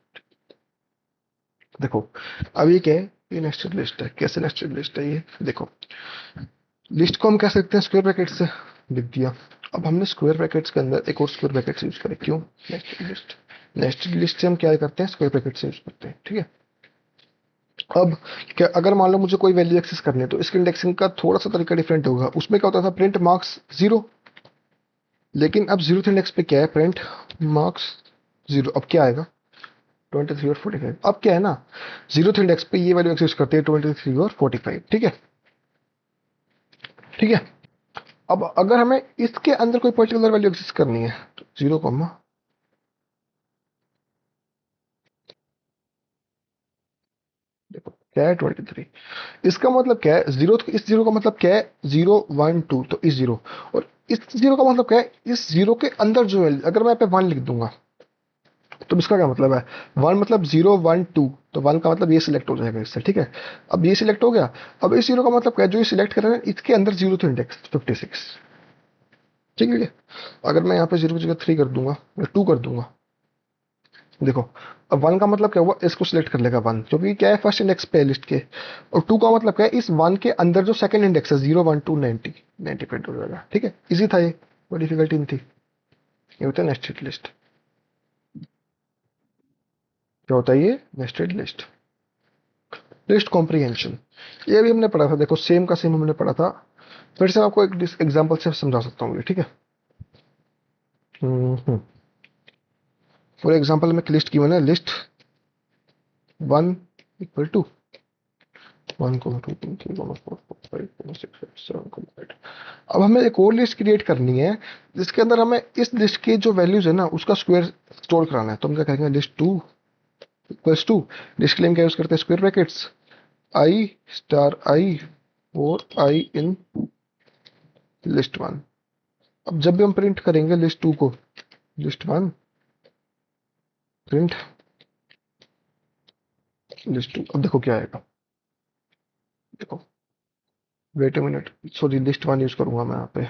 देखो अब ये क्या है, ये नेस्टेड लिस्ट है। कैसे नेस्टेड लिस्ट है ये देखो, लिस्ट को हम कह सकते हैं स्क्वायर ब्रैकेट से, लिख दिया। अब हमने स्क्वायर ब्रैकेट्स के अंदर एक और स्क्वायर ब्रैकेट यूज करें, क्यों? नेस्टेड लिस्ट, नेस्टेड लिस्ट से हम क्या करते हैं, स्क्वायर ब्रैकेट से यूज करते हैं, ठीक है। अब क्या, अगर मान लो मुझे कोई वैल्यू एक्सेस करनी है तो इसके इंडेक्सिंग का थोड़ा सा तरीका डिफरेंट होगा। उसमें क्या होता था, प्रिंट मार्क्स 0, लेकिन अब 0th इंडेक्स पे क्या है, प्रिंट मार्क्स 0। अब क्या आएगा, 23 और 45। अब क्या है ना, 0th इंडेक्स पे ये वैल्यू एक्सेस करते हैं 23 और 45, ठीक है, ठीक है। अब अगर हमें इसके अंदर कोई पर्टिकुलर वैल्यू एक्सेस करनी है तो 0 कॉमा, देखो क्या है 23। इसका मतलब क्या है, जीरो, इस जीरो का मतलब क्या है, 0 1 2, तो इस जीरो, और इस जीरो का मतलब क्या है, इस जीरो के अंदर जो वैल्यू, अगर मैं यहाँ पे 1 लिख दूंगा तो इसका क्या मतलब है, 1 मतलब 0 1 2, तो 1 का मतलब ये सिलेक्ट हो जाएगा इससे, ठीक है। अब ये सिलेक्ट हो गया। अब इस जीरो का मतलब क्या है, जो ये सिलेक्ट कर रहे हैं इसके अंदर जीरो तो इंडेक्स 56, ठीक है। अगर मैं यहाँ पे 0 की जगह 3 कर दूंगा या 2 कर दूंगा, देखो अब 1 का मतलब क्या हुआ, इसको सिलेक्ट कर लेगा 1, क्योंकि क्या है फर्स्ट इंडेक्स पे लिस्ट के। और 2 का मतलब क्या है, इस 1 के अंदर जो सेकंड इंडेक्स है 0 1 2 90 90 प्रिंट हो जाएगा, ठीक है। इजी था ये, कोई डिफिकल्टी नहीं थी। ये होता है नेस्टेड लिस्ट। क्या होता है ये, नेस्टेड लिस्ट। लिस्ट कॉम्प्रिहेंशन, ये भी हमने पढ़ा था, देखो सेम का सेम हमने पढ़ा था। फिर से मैं आपको एक एग्जाम्पल से समझा सकता हूँ ये, ठीक है। फॉर एग्जाम्पल में एक लिस्ट की मैंने, लिस्ट 1 इक्वल टू 1 2 3 4 5 6 7 8। अब हमें एक और लिस्ट क्रिएट करनी है जिसके अंदर हमें इस लिस्ट के जो वैल्यूज है ना उसका स्क्वायर स्टोर कराना है। तो हम क्या करेंगे, लिस्ट 2 इक्वल्स टू, लिस्ट के लिए हम क्या यूज करते हैं, स्क्वायर ब्रैकेट्स आई स्टार आई और आई इन लिस्ट 1। अब जब भी हम प्रिंट करेंगे लिस्ट 2 को, लिस्ट 1 प्रिंट लिस्ट 2, अब देखो क्या आएगा, देखो wait a minute, sorry list 1 use करूंगा मैं यहाँ पे,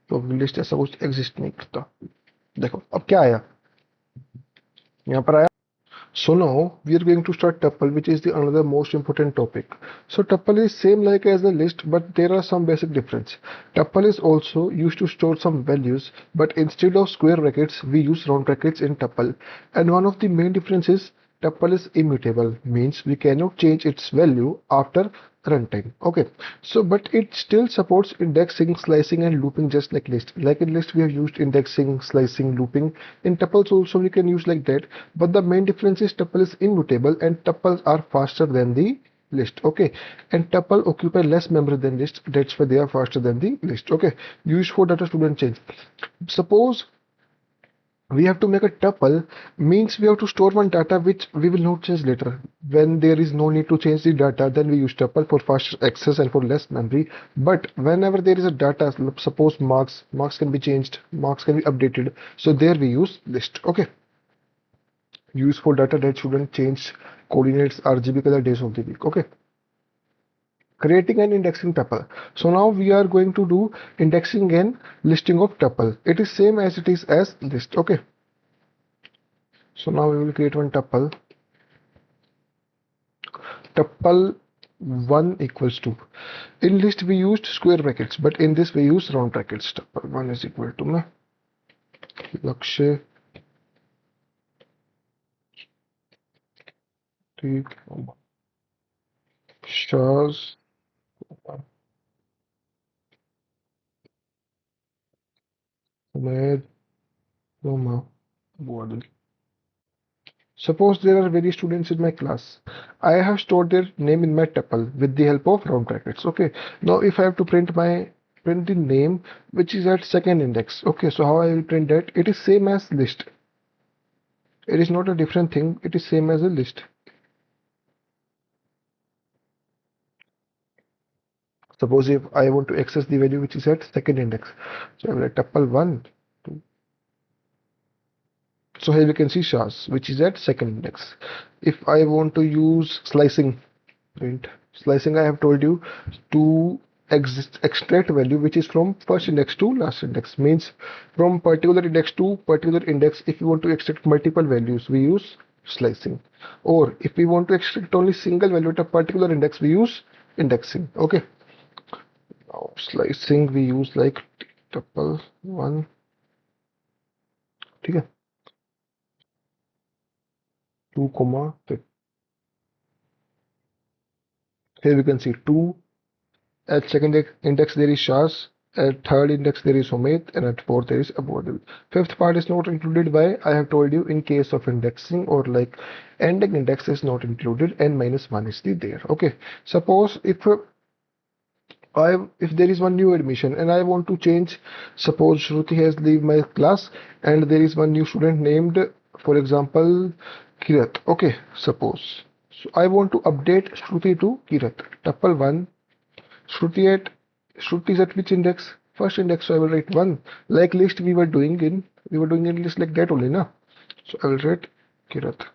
तो लिस्ट ऐसा कुछ एग्जिस्ट नहीं करता। देखो अब क्या आया, यहाँ पर आया। So now we are going to start tuple, which is the another most important topic. So tuple is same like as the list, but there are some basic difference. Tuple is also used to store some values, but instead of square brackets, we use round brackets in tuple. And one of the main differences, tuple is immutable, means we cannot change its value after runtime. Okay, so but it still supports indexing, slicing, and looping just like list. Like in list, we have used indexing, slicing, looping. In tuples also we can use like that, but the main difference is tuple is immutable and tuples are faster than the list. Okay, and tuple occupy less memory than list, that's why they are faster than the list. Okay, use for data student change. Suppose we have to make a tuple, means we have to store one data which we will not change later. When there is no need to change the data, then we use tuple for faster access and for less memory. But whenever there is a data, suppose marks can be changed, marks can be updated, so there we use list. Okay, use for data that shouldn't change coordinates, RGB color, days of the week. Okay, creating an indexing tuple. So now we are going to do indexing and listing of tuple. It is same as it is as list. Okay, so now we will create one tuple. Tuple 1 equals to, in list we used square brackets, but in this we use round brackets. Tuple 1 is equal to ना लक्ष्य ठीक Shaz Umed Roma board. Suppose there are various students in my class. I have stored their name in my tuple with the help of round brackets. Okay. Now if I have to print the name which is at second index. Okay. So how I will print that? It is same as list. It is not a different thing. It is same as a list. Suppose if I want to access the value which is at second index, so I will write tuple 1, 2. So here we can see Shaz, which is at second index. If I want to use slicing, print slicing, I have told you to extract value which is from first index to last index. Means from particular index to particular index, if you want to extract multiple values, we use slicing. Or if we want to extract only single value at a particular index, we use indexing. Okay, now slicing we use like tuple 1, ठीक है, 2 comma 5. Here we can see 2. At second index there is Shaz, at third index there is Sumit, and at fourth there is Abodil. Fifth part is not included. Why? I have told you, in case of indexing or like ending index is not included, and -1 is there. Okay. Suppose if there is one new admission and I want to change, suppose Shruti has leave my class and there is one new student named, for example, Kirat. Okay, suppose. So I want to update Shruti to Kirat. Tuple 1. Shruti is at which index? First index, so I will write 1. Like list we were doing in list like that only, na? So I will write Kirat.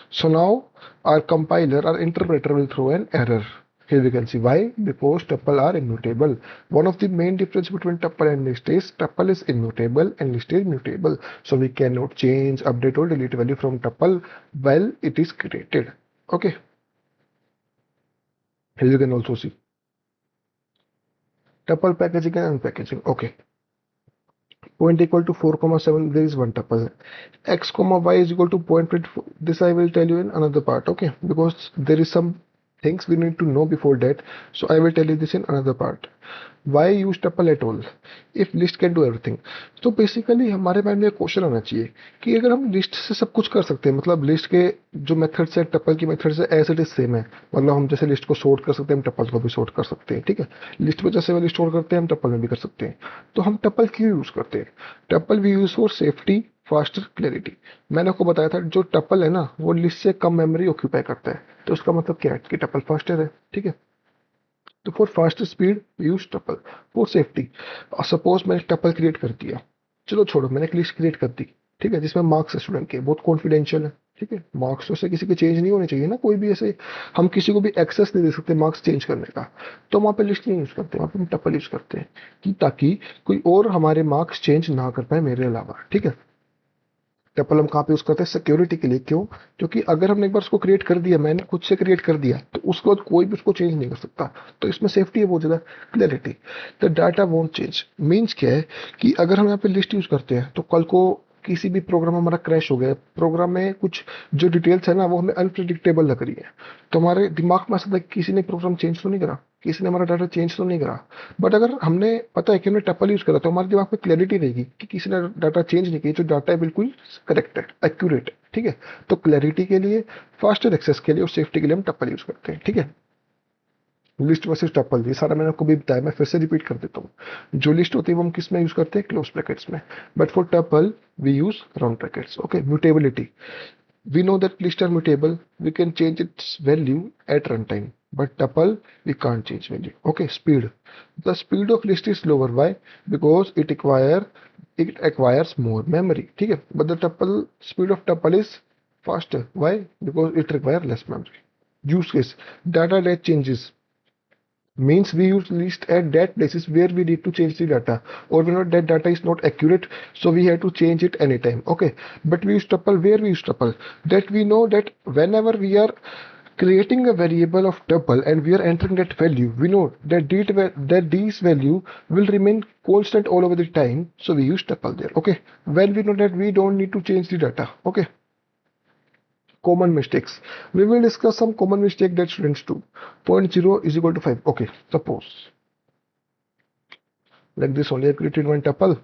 So now our compiler, our interpreter will throw an error. Here we can see why, because tuple are immutable. One of the main difference between tuple and list is tuple is immutable and list is mutable. So we cannot change, update or delete value from tuple while it is created. Okay. Here you can also see tuple packaging and unpackaging. Okay. Point equal to 4,7, there is one tuple. X comma y is equal to 0.24. This I will tell you in another part. Okay, because there is some things we need to know before that, so I will tell you this in another part. Why use tuple at all if list can do everything? तो basically हमारे mind में एक question आना चाहिए कि अगर हम list से सब कुछ कर सकते हैं, मतलब लिस्ट के जो मेथड्स है टपल की मेथड से एज इट इज सेम है, मतलब हम जैसे लिस्ट को सॉर्ट कर सकते हैं हम टपल को भी सॉर्ट कर सकते हैं, ठीक है, लिस्ट में जैसे वैल्यू स्टोर करते हैं हम टपल में भी कर सकते हैं। तो हम टपल क्यों यूज करते हैं? Tuple we use for safety, faster, clarity. मैंने आपको बताया था जो टपल है ना वो लिस्ट से कम मेमोरी ऑक्यूपाई करता है, तो उसका मतलब क्या है कि टपल फास्टर है, ठीक है। तो for fast speed use tuple. For safety, suppose मैंने टपल क्रिएट कर दिया, चलो छोड़ो, मैंने एक लिस्ट क्रिएट कर दी, ठीक है, जिसमें मार्क्स है स्टूडेंट के, बहुत कॉन्फिडेंशियल है, ठीक है, मार्क्स तो से किसी के चेंज नहीं होने चाहिए ना, कोई भी ऐसे हम किसी को भी एक्सेस नहीं दे सकते मार्क्स चेंज करने का, तो वहाँ पे लिस्ट नहीं यूज करते, वहाँ पे हम टपल यूज करते हैं कि ताकि कोई और हमारे मार्क्स चेंज ना कर पाए मेरे अलावा, ठीक है। टपल हम कहाँ पे यूज करते हैं? सिक्योरिटी के लिए। क्यों? क्योंकि अगर हमने एक बार उसको क्रिएट कर दिया, मैंने खुद से क्रिएट कर दिया, तो उसके बाद कोई भी उसको चेंज नहीं कर सकता, तो इसमें सेफ्टी है बहुत ज्यादा। Clarity, the data won't change. Means क्या है कि अगर हम यहाँ पे लिस्ट यूज करते हैं तो कल को किसी भी प्रोग्राम हमारा क्रैश हो गया, प्रोग्राम में कुछ जो डिटेल्स है ना वो हमें अनप्रिडिक्टेबल लग रही है, तो हमारे दिमाग में ऐसा था कि किसी ने प्रोग्राम चेंज तो नहीं करा, किसी ने हमारा डाटा चेंज तो नहीं करा। बट अगर हमने पता है कि हमने टपल यूज करा तो हमारे दिमाग में क्लैरिटी रहेगी कि किसी ने डाटा चेंज नहीं किया, जो डाटा है बिल्कुल करेक्ट है, एक्यूरेट है, ठीक है। तो क्लैरिटी के लिए, फास्टर एक्सेस के लिए और सेफ्टी के लिए हम टपल यूज करते हैं, ठीक है। लिस्ट वर्सेस टपल, ये सारा मैंने आपको भी बताया, मैं फिर से रिपीट कर देता हूँ। जो लिस्ट होती है वो हम किस में यूज करते हैं? क्लोज ब्रैकेट्स में। But for tuple we use round brackets. Okay, mutability, we know that lists are mutable, we can change its value at runtime, but tuple we can't change value. Okay, speed, the speed of list is lower. Why? Because it acquires more memory, ठीक है, but the tuple speed of tuple is faster. Why? Because it requires less memory. Use case, data that changes, means we use list at that places where we need to change the data, or we know that data is not accurate, so we have to change it anytime. Okay, but we use tuple where we use tuple, that we know that whenever we are creating a variable of tuple and we are entering that value, we know that these value will remain constant all over the time, so we use tuple there. Okay, when we know that we don't need to change the data. Okay, common mistakes, we will discuss some common mistake that students do. 0.0 is equal to 5. Okay, suppose like this only I created one tuple,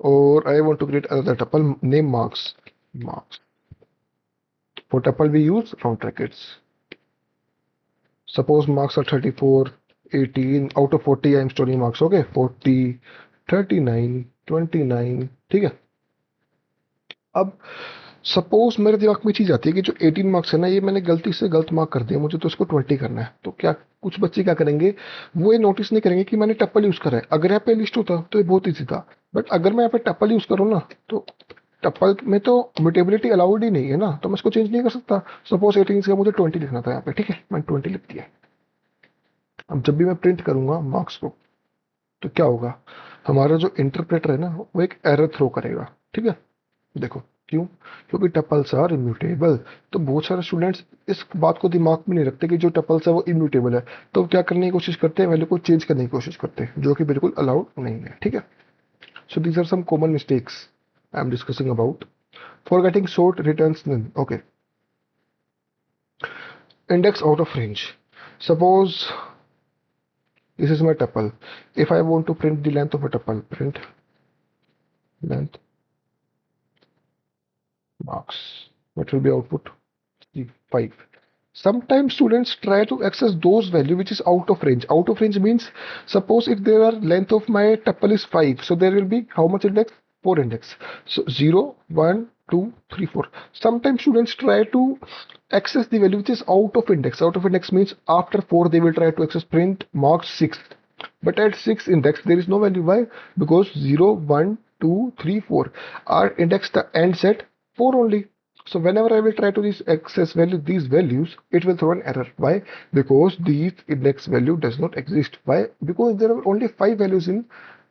or I want to create another tuple, name marks. For tuple we use round brackets. Suppose marks are 34, 18, out of 40 I am storing marks. Okay, 40, 39, 29, ठीक है। अब suppose मेरे दिमाग में चीज आती है कि जो 18 मार्क्स है ना, ये मैंने गलती से गलत मार्क कर दिया, मुझे तो इसको 20 करना है, तो क्या कुछ बच्चे क्या करेंगे, वो ये नोटिस नहीं करेंगे कि मैंने टपल यूज करा है। अगर यहाँ पे लिस्ट होता तो ये बहुत ईजी था, बट अगर मैं यहाँ पे टपल यूज करूँ ना, तो टपल में तो म्यूटेबिलिटी अलाउड ही नहीं है ना, तो मैं इसको चेंज नहीं कर सकता। सपोज 18 से मुझे 20 लिखना था यहाँ पे, ठीक है, मैंने 20 लिख दिया। अब जब भी मैं प्रिंट करूंगा मार्क्स को, तो क्या होगा, हमारा जो इंटरप्रेटर है ना वो एक एरर थ्रो करेगा। ठीक है, देखो क्यों, क्योंकि टपल्स आर इम्यूटेबल। तो बहुत सारे स्टूडेंट्स इस बात को दिमाग में नहीं रखते कि जो टपल्स है वो इम्यूटेबल है, तो क्या करने की कोशिश करते हैं, वैल्यू को चेंज करने की कोशिश करते हैं, जो कि बिल्कुल अलाउड नहीं है। ठीक है, so these are some common mistakes I am discussing about. Forgetting short returns none. Okay, index out of range. Suppose this is my tuple. If I want to print the length of a tuple, print length marks, what will be output? 5. Sometimes students try to access those value which is out of range. Out of range means, suppose if there are length of my tuple is 5, so there will be how much index? 4 index. So 0, 1, 2, 3, 4. Sometimes students try to access the value which is out of index. Out of index means after 4 they will try to access print marks 6. But at 6 index there is no value. Why? Because 0, 1, 2, 3, 4 are indexed ends at 4 only. So whenever I will try to access these values, it will throw an error. Why? Because these index value does not exist. Why? Because there are only 5 values in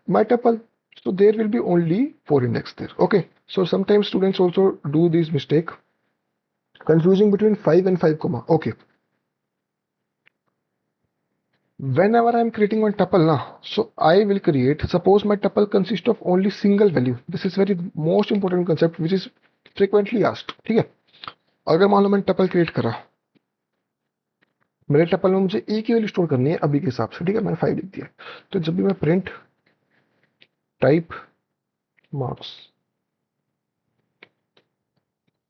my tuple. So there will be only 4 index there. Okay. So sometimes students also do this mistake, confusing between 5 and 5 comma. Okay. Whenever I am creating one tuple now, so I will create, suppose my tuple consists of only single value. This is very most important concept which is frequently asked. ठीक है, अगर मान लो मैंने tuple create करा, मेरे tuple में मुझे एक ही वैल्यू स्टोर करनी है अभी के हिसाब से। ठीक है, मैंने 5 लिख दिया। तो जब भी मैं प्रिंट टाइप मार्क्स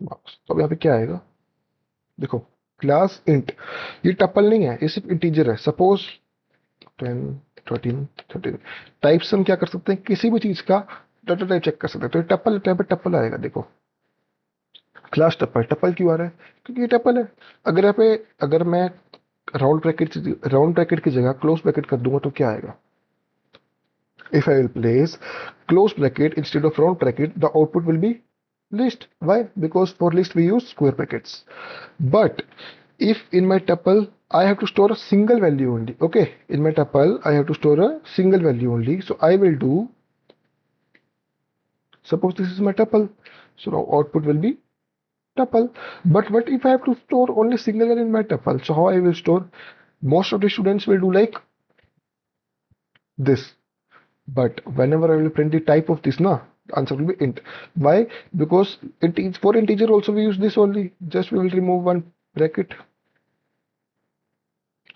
मार्क्स, तो अब यहाँ पे क्या आएगा, देखो क्लास इंट, ये टपल नहीं है, ये सिर्फ इंटीजर है। सपोज 10, 13, 13 टाइप से हम क्या कर सकते हैं, किसी भी चीज का डाटा टाइप चेक कर सकते हैं। तो टपल टाइप पे टपल आएगा। देखो क्लास टपल, टपल क्यों आ रहा है, क्योंकि ये टपल है। अगर यहाँ पे अगर मैं राउंड ब्रैकेट की जगह क्लोज ब्रैकेट कर दूंगा तो क्या आएगा, if I will place close bracket instead of round bracket, the output will be list. Why? Because for list we use square brackets. But if in my tuple I have to store a single value only, okay, in my tuple I have to store a single value only, so I will do, suppose this is my tuple, so now output will be tuple. But what if I have to store only single value in my tuple, so how I will store? Most of the students will do like this. But whenever I will print the type of this, na, the answer will be int. Why? Because for integer also we use this only. Just we will remove one bracket.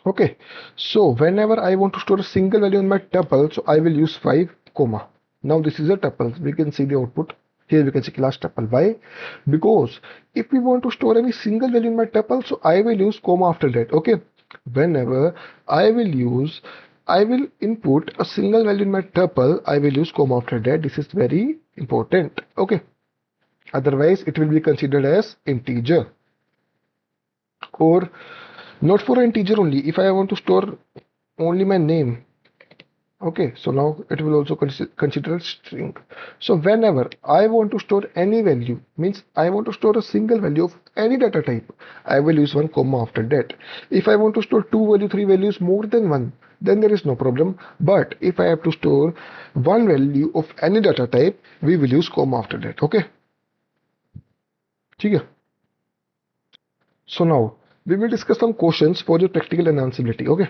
Okay. So whenever I want to store a single value in my tuple, so I will use 5 comma. Now this is a tuple. We can see the output. Here we can see class tuple. Why? Because if we want to store any single value in my tuple, so I will use comma after that. Okay. Whenever I will input a single value in my tuple, I will use comma after that. This is very important. Okay. Otherwise, it will be considered as integer. Or not for integer only. If I want to store only my name, okay, so now it will also consider string. So whenever I want to store any value, means I want to store a single value of any data type, I will use one comma after that. If I want to store 2 value, 3 values, more than one, then there is no problem. But if I have to store one value of any data type, we will use comma after that. Okay, ठीक है? So now we will discuss some questions for your practical enhanceability. Okay,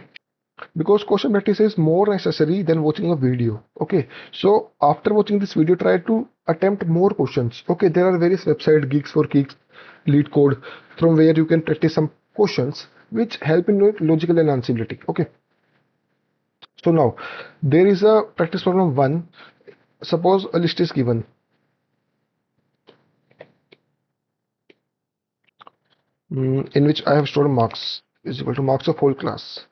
because question practice is more necessary than watching a video. Okay, so after watching this video, try to attempt more questions. Okay, there are various websites, Geeks for Geeks, LeetCode, from where you can practice some questions which help in your logical enhanceability. Okay, so now there is a practice problem 1. Suppose a list is given, in which I have stored marks is equal to marks of whole class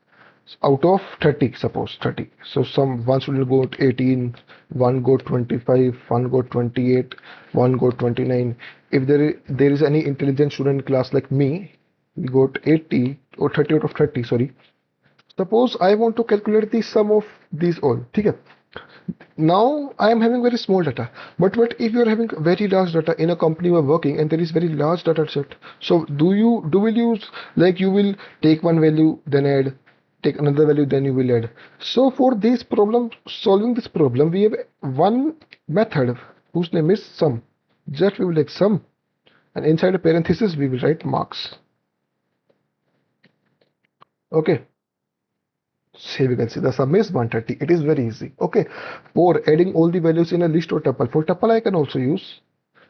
out of 30, suppose 30. So some one student got 18, one got 25, one got 28, one got 29. If there is any intelligent student in class like me, we got 80 or 30 out of 30, sorry. Suppose I want to calculate the sum of these all. Okay. Now I am having very small data, but what if you are having very large data in a company you are working and there is very large data set? So will use, like, you will take one value then add take another value, then you will add. So for this problem, solving this problem, we have one method whose name is sum. Just we will take sum, and inside a parenthesis we will write marks. Okay, so we can see the sum is 130. It is very easy. Okay, for adding all the values in a list or tuple, for tuple I can also use,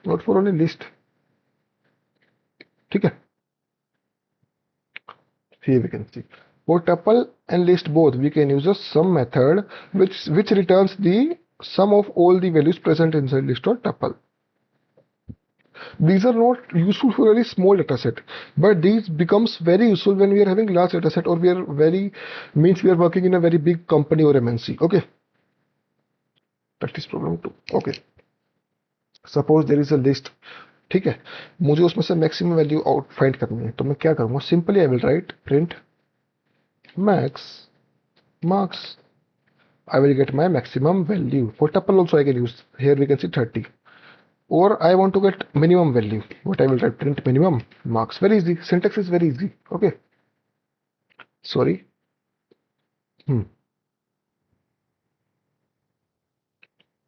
not for only list. ठीक है, here we can see for tuple and list both we can use a sum method which returns the sum of all the values present inside list or tuple. These are not useful for very small data set, but these becomes very useful when we are having large data set or we are working in a very big company or MNC. Okay, practice problem 2. Okay, suppose there is a list. ठीक है, मुझे उसमें से maximum value out find करनी है, तो मैं क्या करूंगा, simply I will right print max marks. I will get my maximum value. For tuple also I can use. Here we can see 30. Or I want to get minimum value. What I will write, print minimum marks. Very easy. Syntax is very easy. Okay. Sorry.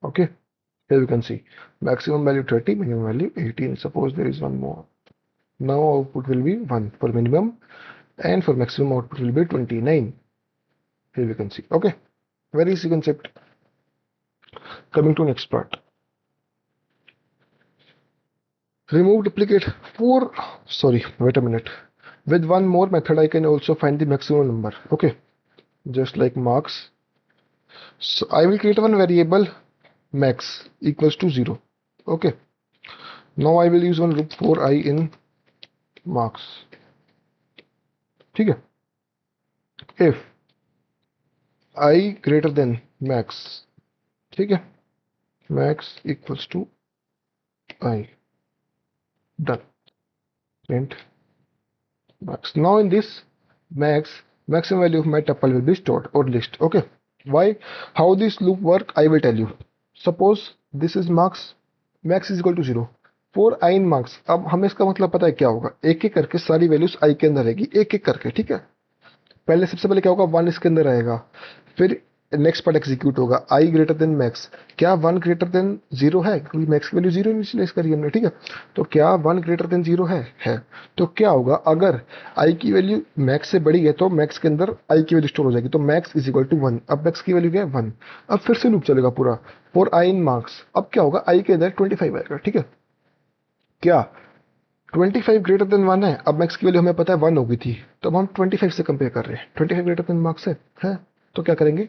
Okay. Here you can see maximum value 30, minimum value 18. Suppose there is one more. Now output will be 1 for minimum, and for maximum output will be 29. Here we can see. Okay. Very easy concept. Coming to next part. Remove duplicate for, sorry, wait a minute. With one more method, I can also find the maximum number. Okay, just like marks. So I will create one variable max equals to 0. Okay, now I will use one loop for I in marks. ठीक है, if I greater than max, ठीक है, max equals to I, done, print max. Now in this maximum value of my tuple will be stored or list. Okay, why, how this loop work I will tell you. Suppose this is marks, max is equal to 0 for I in marks. अब हमें इसका मतलब पता है क्या होगा, एक एक करके सारी वैल्यूज I के अंदर रहेगी, एक एक करके. ठीक है, पहले सबसे पहले क्या होगा, 1 इसके अंदर आएगा, फिर नेक्स्ट पार्ट एग्जीक्यूट होगा, आई ग्रेटर देन मैक्स. क्या 1 ग्रेटर देन 0 है, क्योंकि मैक्स की वैल्यू 0 इनिशियलाइज करी हमने. ठीक है, तो क्या 1 ग्रेटर देन 0 है. तो क्या होगा, अगर आई की वैल्यू मैक्स से बड़ी है तो मैक्स के अंदर आई की वैल्यू स्टोर हो जाएगी, तो मैक्स इज इक्वल टू 1. अब मैक्स की वैल्यू क्या है, 1. अब फिर से लूप चलेगा पूरा फॉर आई इन मार्क्स. अब क्या होगा, आई के अंदर 25 आएगा. ठीक है, क्या 25 ग्रेटर देन 1 है. अब मैक्स की वैल्यू हमें पता है 1 हो गई थी, तो अब हम 25 से कंपेयर कर रहे हैं. 25 ग्रेटर देन मार्क्स है, तो क्या करेंगे,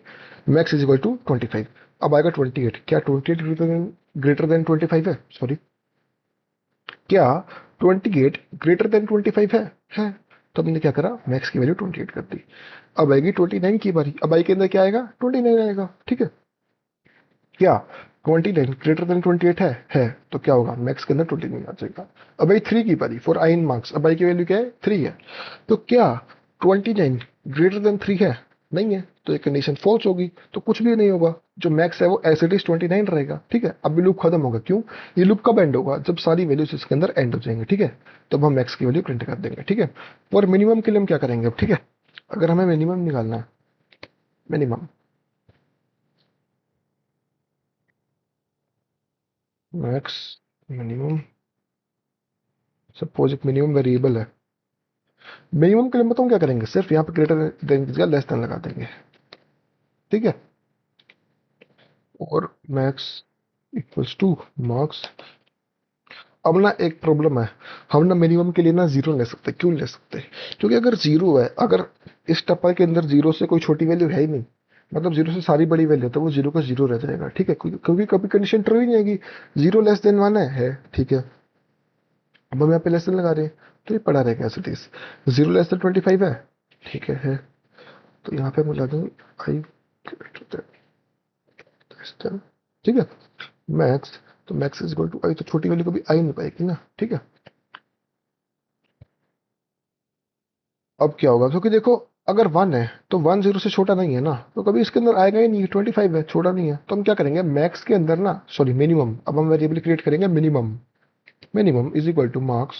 मैक्स इज इक्वल टू 25. अब आएगा 28. क्या 28 ग्रेटर देन 25 है, सॉरी, क्या 28 ग्रेटर देन 25 है. तो हमने क्या करा, मैक्स की वैल्यू 28 कर दी. अब आएगी 29 की बारी. अब आई के अंदर क्या आएगा, 29 आएगा. ठीक है, क्या 29 ग्रेटर देन 28 है, तो क्या होगा, मैक्स के अंदर 29 आ जाएगा. अब आई 3 की बारी फॉर आई इन मार्क्स. अब आई की वैल्यू क्या है, 3 है, तो क्या 29 ग्रेटर देन 3 है, नहीं है, तो ये कंडीशन फॉल्स होगी, तो कुछ भी नहीं होगा, जो मैक्स है वो एज इट इज 29 रहेगा. ठीक है, अब ये लूप खत्म होगा. क्यों, ये लूप कब एंड होगा, जब सारी वैल्यूज इसके अंदर एंड हो जाएंगे. ठीक है, तब हम मैक्स की वैल्यू प्रिंट कर देंगे. ठीक है, और मिनिमम के लिए हम क्या करेंगे अब. ठीक है, अगर हमें मिनिमम निकालना है, मिनिमम मैक्स मिनिमम, सपोज एक मिनिमम वेरिएबल है. मिनिमम के लिए बताऊं क्या करेंगे, सिर्फ यहाँ पे ग्रेटर देन या लेस देन लगा देंगे. ठीक है, और मैक्स इक्वल्स टू मार्क्स. अब ना एक प्रॉब्लम है, हम ना मिनिमम के लिए ना 0 ले सकते. क्यों ले सकते, क्योंकि अगर 0 है, अगर इस टप्पा के अंदर 0 से कोई छोटी वैल्यू है ही नहीं, मतलब 0 से सारी बड़ी वैल्यू, तो वो 0 का 0 रह जाएगा. ठीक है, क्योंकि कभी कंडीशन ट्रू ही नहीं आएगी. 0 लेस देन 1 है. ठीक है, अब हम यहाँ पे लेस देन लगा रहे हैं, तो ये पड़ा रहेगा as it is. 0 less than 25 है. ठीक है, तो यहाँ पे हम लगा देंगे आई ग्रेटर देन. ठीक है, मैक्स, तो मैक्स इज इक्वल टू आई, तो छोटी वैल्यू कभी आई नहीं पाएगी ना. ठीक है, अब क्या होगा, क्योंकि देखो अगर 1 है तो 1 0 से छोटा नहीं है ना, तो कभी इसके अंदर आएगा ही नहीं. 25 है, छोटा नहीं है, तो हम क्या करेंगे, मैक्स के अंदर ना, सॉरी मिनिमम, अब हम वेरिएबल क्रिएट करेंगे minimum is equal two marks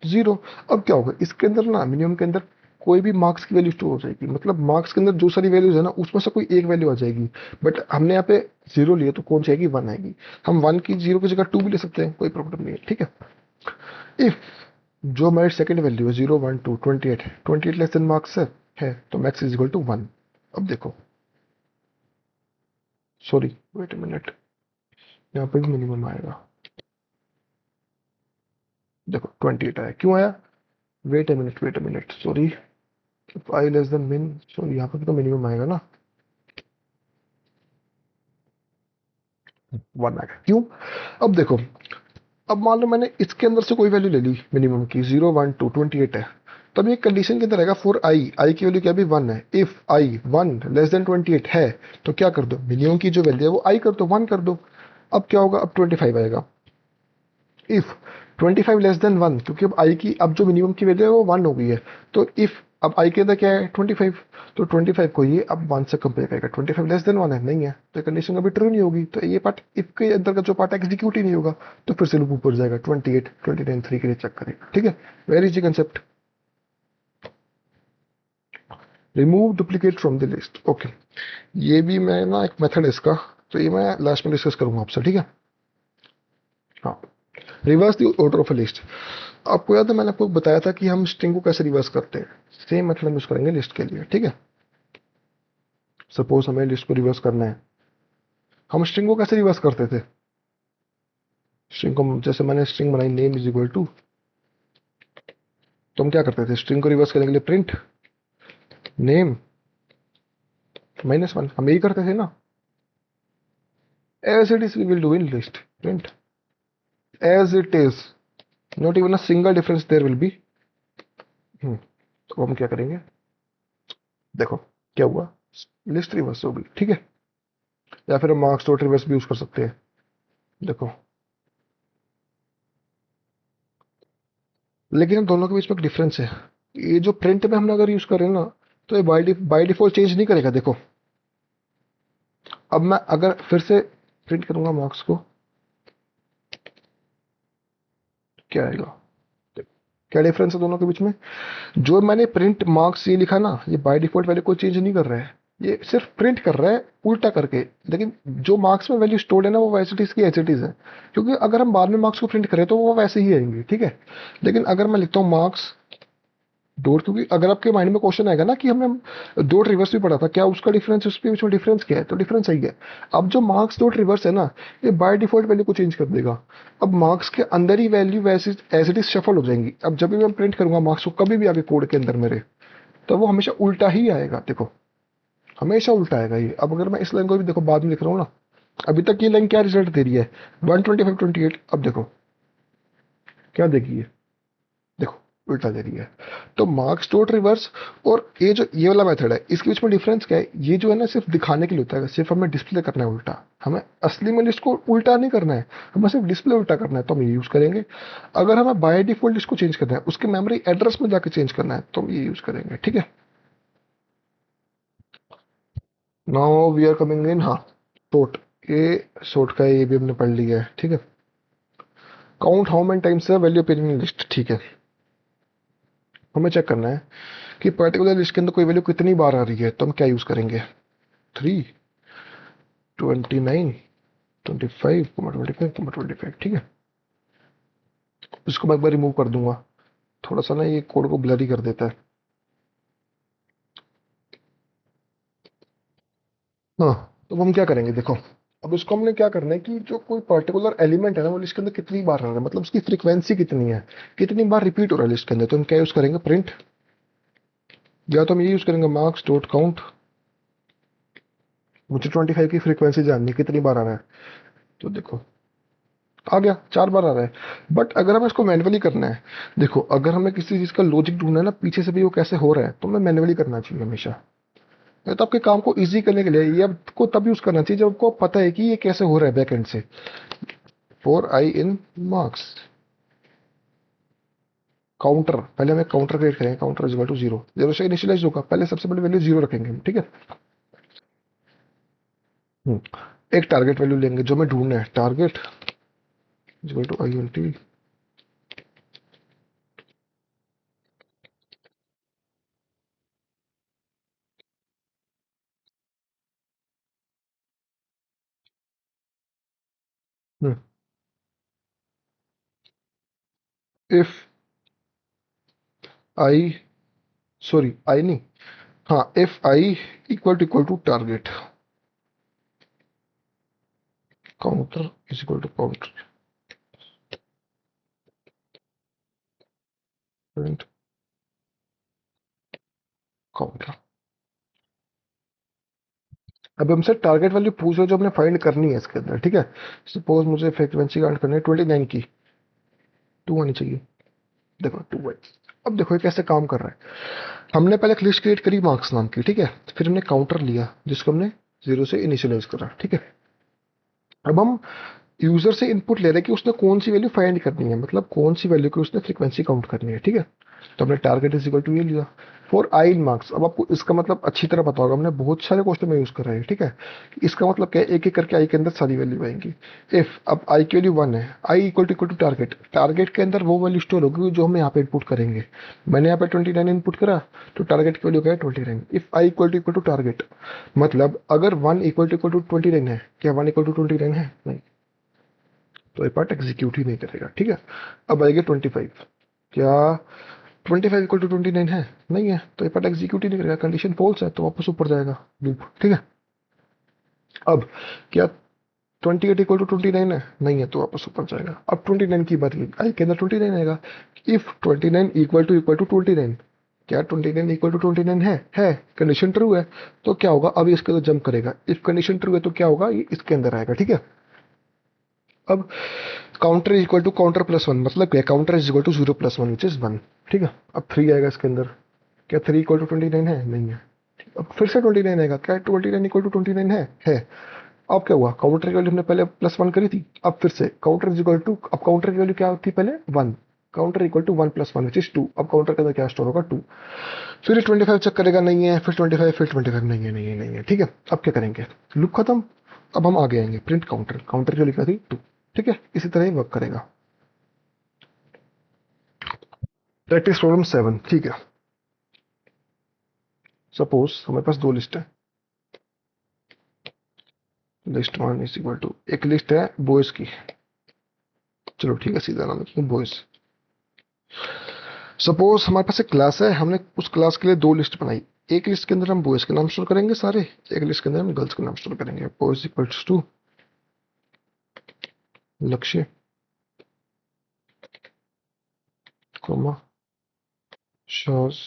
0. अब क्या होगा, इसके अंदर ना, मिनिमम के अंदर कोई भी मार्क्स की वैल्यू स्टोर हो जाएगी, मतलब मार्क्स के अंदर जो सारी वैल्यूज है ना उसमें से कोई एक वैल्यू आ जाएगी। बट हमने यहाँ पे 0 लिए तो कौन सी आएगी, 1 आएगी। हम 1 की 0 की जगह 2 भी ले सकते हैं, कोई प्रॉब्लम नहीं है, ठीक है। इफ जो हमारी सेकंड वैल्यू है 0 1 2 28 है, 28 लेस देन मार्क्स है तो मैक्स इज इक्वल टू 1। अब देखो, सॉरी वेट अ मिनट, यहाँ पे भी मिनिमम आएगा। देखो 28 आया, क्यों आया, wait a minute sorry, I less than min, sorry यहाँ पे तो मिनिमम आएगा ना, 1 आएगा, क्यों। अब देखो, अब मान लो मैंने इसके अंदर से कोई वैल्यू ले ली मिनिमम की, 0 1 2 28 है, तब ये कंडीशन के अंदर रहेगा फॉर आई की वैल्यू क्या भी 1 है, इफ आई 1 लेस देन 28 है तो क्या कर दो, मिनिमम की जो वैल्यू है वो आई कर दो, 1 कर दो। अब क्या होगा, अब 25 आएगा। इफ 25 लेस देन 1, क्योंकि अब आई की, अब जो मिनिमम की वैल्यू है वो 1 हो गई है, तो इफ अब आई के अंदर क्या है 25, तो 25 को ये अब 1 से कंपेयर करेगा, 25 लेस देन 1 है, नहीं है तो कंडीशन कभी ट्रू नहीं होगी, तो ये पार्ट इफ के अंदर का जो पार्ट एग्जीक्यूट ही नहीं होगा, तो फिर से लूप ऊपर जाएगा 28 29 3 के लिए चेक करेगा, ठीक है। Very easy concept. Remove duplicate from the list, okay, ये भी मैं ना एक मेथड है इसका, तो ये मैं लास्ट में डिस्कस करूंगा आपसे, ठीक है। हाँ, reverse the order of a list. आपको याद है मैंने आपको बताया था कि हम स्ट्रिंग को कैसे रिवर्स करते हैं, सेम मेथड हम यूज करेंगे लिस्ट के लिए, ठीक है। सपोज हमें लिस्ट को रिवर्स करना है, हम स्ट्रिंग को कैसे रिवर्स करते थे, स्ट्रिंग को जैसे मैंने स्ट्रिंग बनाई नेम इज इक्वल टू, तो हम क्या करते थे स्ट्रिंग को रिवर्स करने के लिए, प्रिंट नेम -1, हम यही करते थे ना, as it is we will do in list, print as it is, not even a single difference there will be. तो हम क्या करेंगे, देखो क्या हुआ, लिस्ट रिवर्स हो गई, ठीक है। या फिर हम मार्क्स डॉट रिवर्स भी यूज कर सकते हैं, देखो, लेकिन इन दोनों के बीच में एक डिफरेंस है, ये जो प्रिंट में हम अगर यूज करें ना, तो ये बाय डिफॉल्ट चेंज नहीं करेगा, देखो। अब मैं अगर फिर से प्रिंट करूंगा मार्क्स को, क्या आएगा, क्या डिफरेंस है दोनों के बीच में, जो मैंने प्रिंट मार्क्स ये लिखा ना, ये बाय डिफॉल्ट वैल्यू को चेंज नहीं कर रहा है, ये सिर्फ प्रिंट कर रहा है उल्टा करके, लेकिन जो मार्क्स में वैल्यू स्टोर्ड है ना वो वैसे इट इज की एज इट इज है, क्योंकि अगर हम बाद में मार्क्स को प्रिंट करें तो वो वैसे ही आएंगे, ठीक है। लेकिन अगर मैं लिखता हूँ मार्क्स डॉट, क्योंकि अगर आपके माइंड में क्वेश्चन आएगा ना कि हमने डॉट रिवर्स भी पढ़ा था, क्या उसका डिफरेंस, उसके बीच में डिफरेंस क्या है, तो डिफरेंस सही है। अब जो मार्क्स डॉट रिवर्स है ना, ये बाय डिफॉल्ट वैल्यू को चेंज कर देगा, अब मार्क्स के अंदर ही वैल्यू वैसे एज इट इज शफल हो जाएंगी, अब जब भी मैं प्रिंट करूंगा मार्क्स को कभी भी आगे कोड के अंदर मेरे, तो वो हमेशा उल्टा ही आएगा, देखो हमेशा उल्टा आएगा ये। अब अगर मैं इस लाइन को भी देखो बाद में लिख रहा हूँ ना, अभी तक ये लाइन क्या रिजल्ट दे रही है, 125 28, अब देखो क्या देगी ये, देखो उल्टा दे रही है। तो मार्क्स डॉट रिवर्स और ये वाला मेथड है, इसके बीच में डिफरेंस क्या है, ये जो है ना सिर्फ दिखाने के लिए होता है, सिर्फ हमें डिस्प्ले करना है उल्टा, हमें असली में लिस्ट को उल्टा नहीं करना है, हमें सिर्फ डिस्प्ले उल्टा करना है, तो हम ये यूज करेंगे। अगर हमें बाय डिफॉल्ट लिस्ट को चेंज करना है, उसके मेमोरी एड्रेस में जाकर चेंज करना है, तो हम ये यूज करेंगे, ठीक है। Now we are coming in, हाँ, शॉर्ट, ये शॉर्ट का है, ये भी हमने पढ़ लिया है, ठीक है। काउंट हाउ मेनी टाइम्स है वैल्यू अपीयरिंग इन लिस्ट, ठीक है। हमें चेक करना है कि पर्टिकुलर लिस्ट के अंदर कोई वैल्यू कितनी बार आ रही है, तो हम क्या यूज करेंगे, 3 29 25 25 25, ठीक है। इसको मैं एक बार रिमूव कर दूंगा, थोड़ा सा ना ये कोड को ब्लरी कर देता है। हाँ, तो हम क्या करेंगे, देखो अब इसको हमने क्या करना है कि जो कोई पर्टिकुलर एलिमेंट है ना वो लिस्ट के अंदर कितनी बार आ रहा है, मतलब उसकी फ्रीक्वेंसी कितनी है, कितनी बार रिपीट हो रहा है लिस्ट के अंदर, तो हम क्या यूज करेंगे, प्रिंट, या तो हम ये यूज करेंगे मार्क्स डॉट काउंट, मुझे 25 की फ्रीक्वेंसी जाननी है कितनी बार आ रहा है, तो देखो आ गया 4 बार आ रहा है। बट अगर हमें इसको मैन्युअली करना है, देखो अगर हमें किसी चीज का लॉजिक ढूंढना है ना पीछे से भी वो कैसे हो रहा है, तो हमें मैन्युअली करना चाहिए हमेशा, ये तो आपके काम को इजी करने के लिए, ये आपको तब यूज करना चाहिए जब आपको पता है कि ये कैसे हो रहा है बैक एंड से। For I in marks counter, पहले हमें काउंटर क्रिएट करेंगे, काउंटर इज इक्वल टू 0, 0 से इनिशियलाइज होगा, पहले सबसे बड़ी वैल्यू 0 रखेंगे हम, ठीक है। हम्म, एक टारगेट वैल्यू लेंगे जो हमें ढूंढना है, target is equal to I N T, if I, sorry I नहीं, हाँ, if I equal to target, counter is equal to counter, print counter. अब हमसे टारगेट वैल्यू पूछ रहे जो हमने फाइंड करनी है इसके अंदर, ठीक है। सपोज मुझे फ्रीक्वेंसी काउंट करनी है 29 की, 2 आनी चाहिए। देखो 2 आई। अब देखो ये कैसे काम कर रहा है। हमने पहले एक लिस्ट क्रिएट करी मार्क्स नाम की, ठीक है। फिर हमने काउंटर लिया जिसको हमने 0 से इनिशियलाइज करा, ठीक है। अब हम यूजर से इनपुट ले रहे हैं कि उसने कौन सी वैल्यू फाइंड करनी है, मतलब कौन सी वैल्यू की उसने फ्रीक्वेंसी काउंट करनी है, ठीक है। तो हमने टारगेट इज इक्वल टू ये लिया फॉर आई इन मार्क्स। अब आपको इसका मतलब अच्छी तरह पता होगा, हमने बहुत सारे क्वेश्चन में यूज कर रहे हैं, ठीक है। इसका मतलब क्या है, एक एक करके आई के अंदर सारी वैल्यू आएंगी। इफ अब आई की वैल्यू 1 है, आई इक्वल टू टारगेट, टारगेट के अंदर वो वैल्यू स्टोर होगी जो हम यहाँ पे इनपुट करेंगे। मैंने यहाँ पे 29 इनपुट करा, तो टारगेट की वैल्यू क्या है 29। If I equal to target, मतलब अगर 1 इक्वल टू 29 है, क्या 1 इक्वल टू 29 है? नहीं, तो ये पार्ट एग्जीक्यूट ही नहीं करेगा, ठीक है। अब आएगी 25, क्या 25 इक्वल टू 29 है? नहीं है, तो ये पार्ट एग्जीक्यूट ही नहीं करेगा, कंडीशन फॉल्स है तो वापस ऊपर जाएगा लूप, ठीक है। अब क्या 28 इक्वल टू 29 है? नहीं है, तो वापस ऊपर जाएगा। अब 29 की बात, आई के अंदर 29 आएगा। इफ 29 इक्वल टू 29, क्या 29 इक्वल टू 29 है, कंडीशन ट्रू है, तो क्या होगा, अब इसके अंदर जंप करेगा। इफ कंडीशन ट्रू है तो क्या होगा, ये इसके अंदर आएगा, ठीक है। अब counter is equal to counter plus 1, मतलब क्या, counter is equal to 0 plus 1 which is 1, ठीक है। अब 3 आएगा इसके अंदर, क्या 3 इक्वल टू 29 है? नहीं है। अब फिर से 29 आएगा, क्या 29 इक्वल टू 29 है। अब क्या हुआ, काउंटर की वैल्यू हमने पहले प्लस 1 करी थी, अब फिर से काउंटर इज इक्वल टू, अब काउंटर की वैल्यू क्या थी पहले 1, counter equal to 1 plus 1 which is 2। अब काउंटर के अंदर क्या स्टोर होगा 2। फिर 25 चेक करेगा, नहीं है, फिर 25, फिर 25, नहीं है, नहीं है, नहीं है, ठीक है। अब क्या करेंगे, लूप खत्म। अब हम आगे आएंगे, प्रिंट काउंटर, काउंटर की वैल्यू क्या थी 2, ठीक है। इसी तरह ही वर्क करेगा। प्रैक्टिस प्रॉब्लम 7, ठीक है। सपोज हमारे पास दो लिस्ट है, लिस्ट 1 इज इक्वल टू, एक लिस्ट है बॉयज की, चलो ठीक है, सीधा नाम लिखिए बॉयज। सपोज हमारे पास एक क्लास है, हमने उस क्लास के लिए दो लिस्ट बनाई। एक लिस्ट के अंदर हम बॉयज के नाम स्टोर करेंगे सारे, एक लिस्ट के अंदर हम गर्ल्स के नाम स्टोर करेंगे। बॉयज इक्वल्स टू लक्ष्य, कोमा शाज,